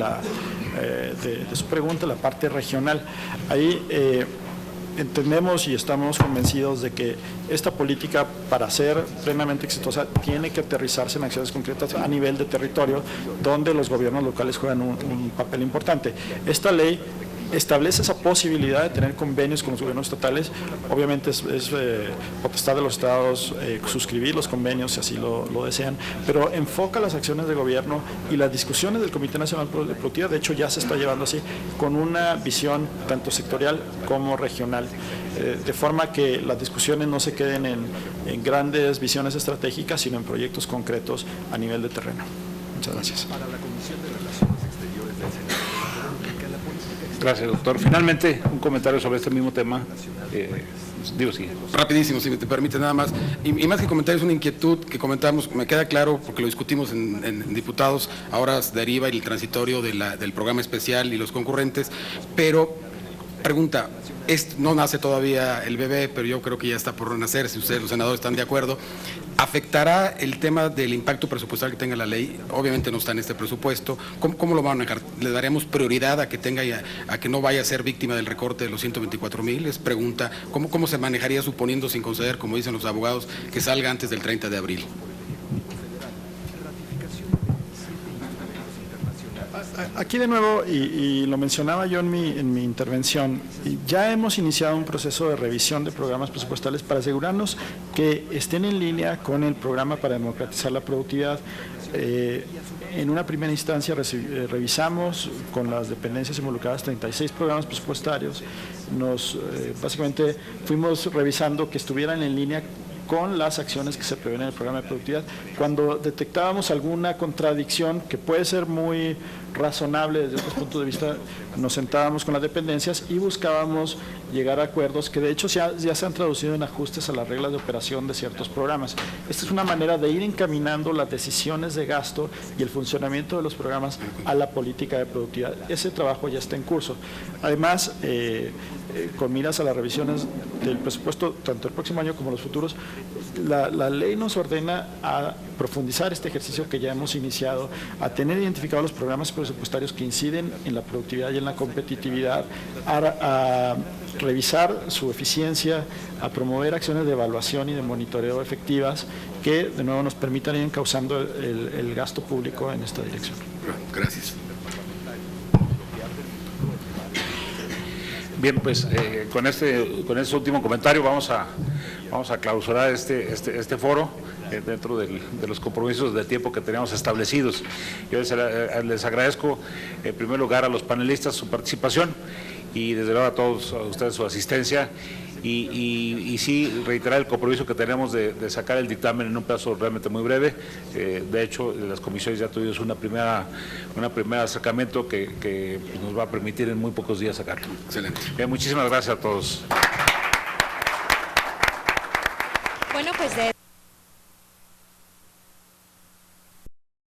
su pregunta, la parte regional. Ahí entendemos y estamos convencidos de que esta política, para ser plenamente exitosa, tiene que aterrizarse en acciones concretas a nivel de territorio, donde los gobiernos locales juegan un papel importante. Esta ley establece esa posibilidad de tener convenios con los gobiernos estatales. Obviamente es potestad de los estados suscribir los convenios si así lo desean, pero enfoca las acciones de gobierno y las discusiones del Comité Nacional de Productividad. De hecho, ya se está llevando así, con una visión tanto sectorial como regional, de forma que las discusiones no se queden en grandes visiones estratégicas, sino en proyectos concretos a nivel de terreno. Muchas gracias. Gracias, doctor. Finalmente, un comentario sobre este mismo tema. Sí. Rapidísimo, si me te permite nada más. Y más que comentarios, una inquietud que comentamos, me queda claro, porque lo discutimos en diputados, ahora deriva el transitorio del programa especial y los concurrentes, pero pregunta, no nace todavía el bebé, pero yo creo que ya está por nacer, si ustedes los senadores están de acuerdo. ¿Afectará el tema del impacto presupuestal que tenga la ley? Obviamente no está en este presupuesto. ¿Cómo lo van a manejar? ¿Le daremos prioridad a que no vaya a ser víctima del recorte de los 124,000? Es pregunta. ¿Cómo se manejaría suponiendo, sin conceder, como dicen los abogados, que salga antes del 30 de abril? Aquí de nuevo, y lo mencionaba yo en mi intervención, ya hemos iniciado un proceso de revisión de programas presupuestales para asegurarnos que estén en línea con el programa para democratizar la productividad. En una primera instancia revisamos con las dependencias involucradas 36 programas presupuestarios. Básicamente fuimos revisando que estuvieran en línea con las acciones que se prevén en el programa de productividad. Cuando detectábamos alguna contradicción que puede ser muy razonable desde otros puntos de vista, nos sentábamos con las dependencias y buscábamos llegar a acuerdos que de hecho ya se han traducido en ajustes a las reglas de operación de ciertos programas. Esta es una manera de ir encaminando las decisiones de gasto y el funcionamiento de los programas a la política de productividad. Ese trabajo ya está en curso. Además, con miras a las revisiones del presupuesto, tanto el próximo año como los futuros, la ley nos ordena a profundizar este ejercicio que ya hemos iniciado, a tener identificados los programas presupuestarios que inciden en la productividad y en la competitividad, a revisar su eficiencia, a promover acciones de evaluación y de monitoreo efectivas que de nuevo nos permitan ir encauzando el gasto público en esta dirección. Gracias. Bien, pues con este último comentario vamos a clausurar este foro dentro de los compromisos de tiempo que teníamos establecidos. Yo les agradezco en primer lugar a los panelistas su participación y desde luego a todos ustedes su asistencia. Y sí, reiterar el compromiso que tenemos de sacar el dictamen en un plazo realmente muy breve. De hecho, las comisiones ya tuvimos una primera acercamiento que nos va a permitir en muy pocos días sacarlo. Excelente. Muchísimas gracias a todos. Bueno, pues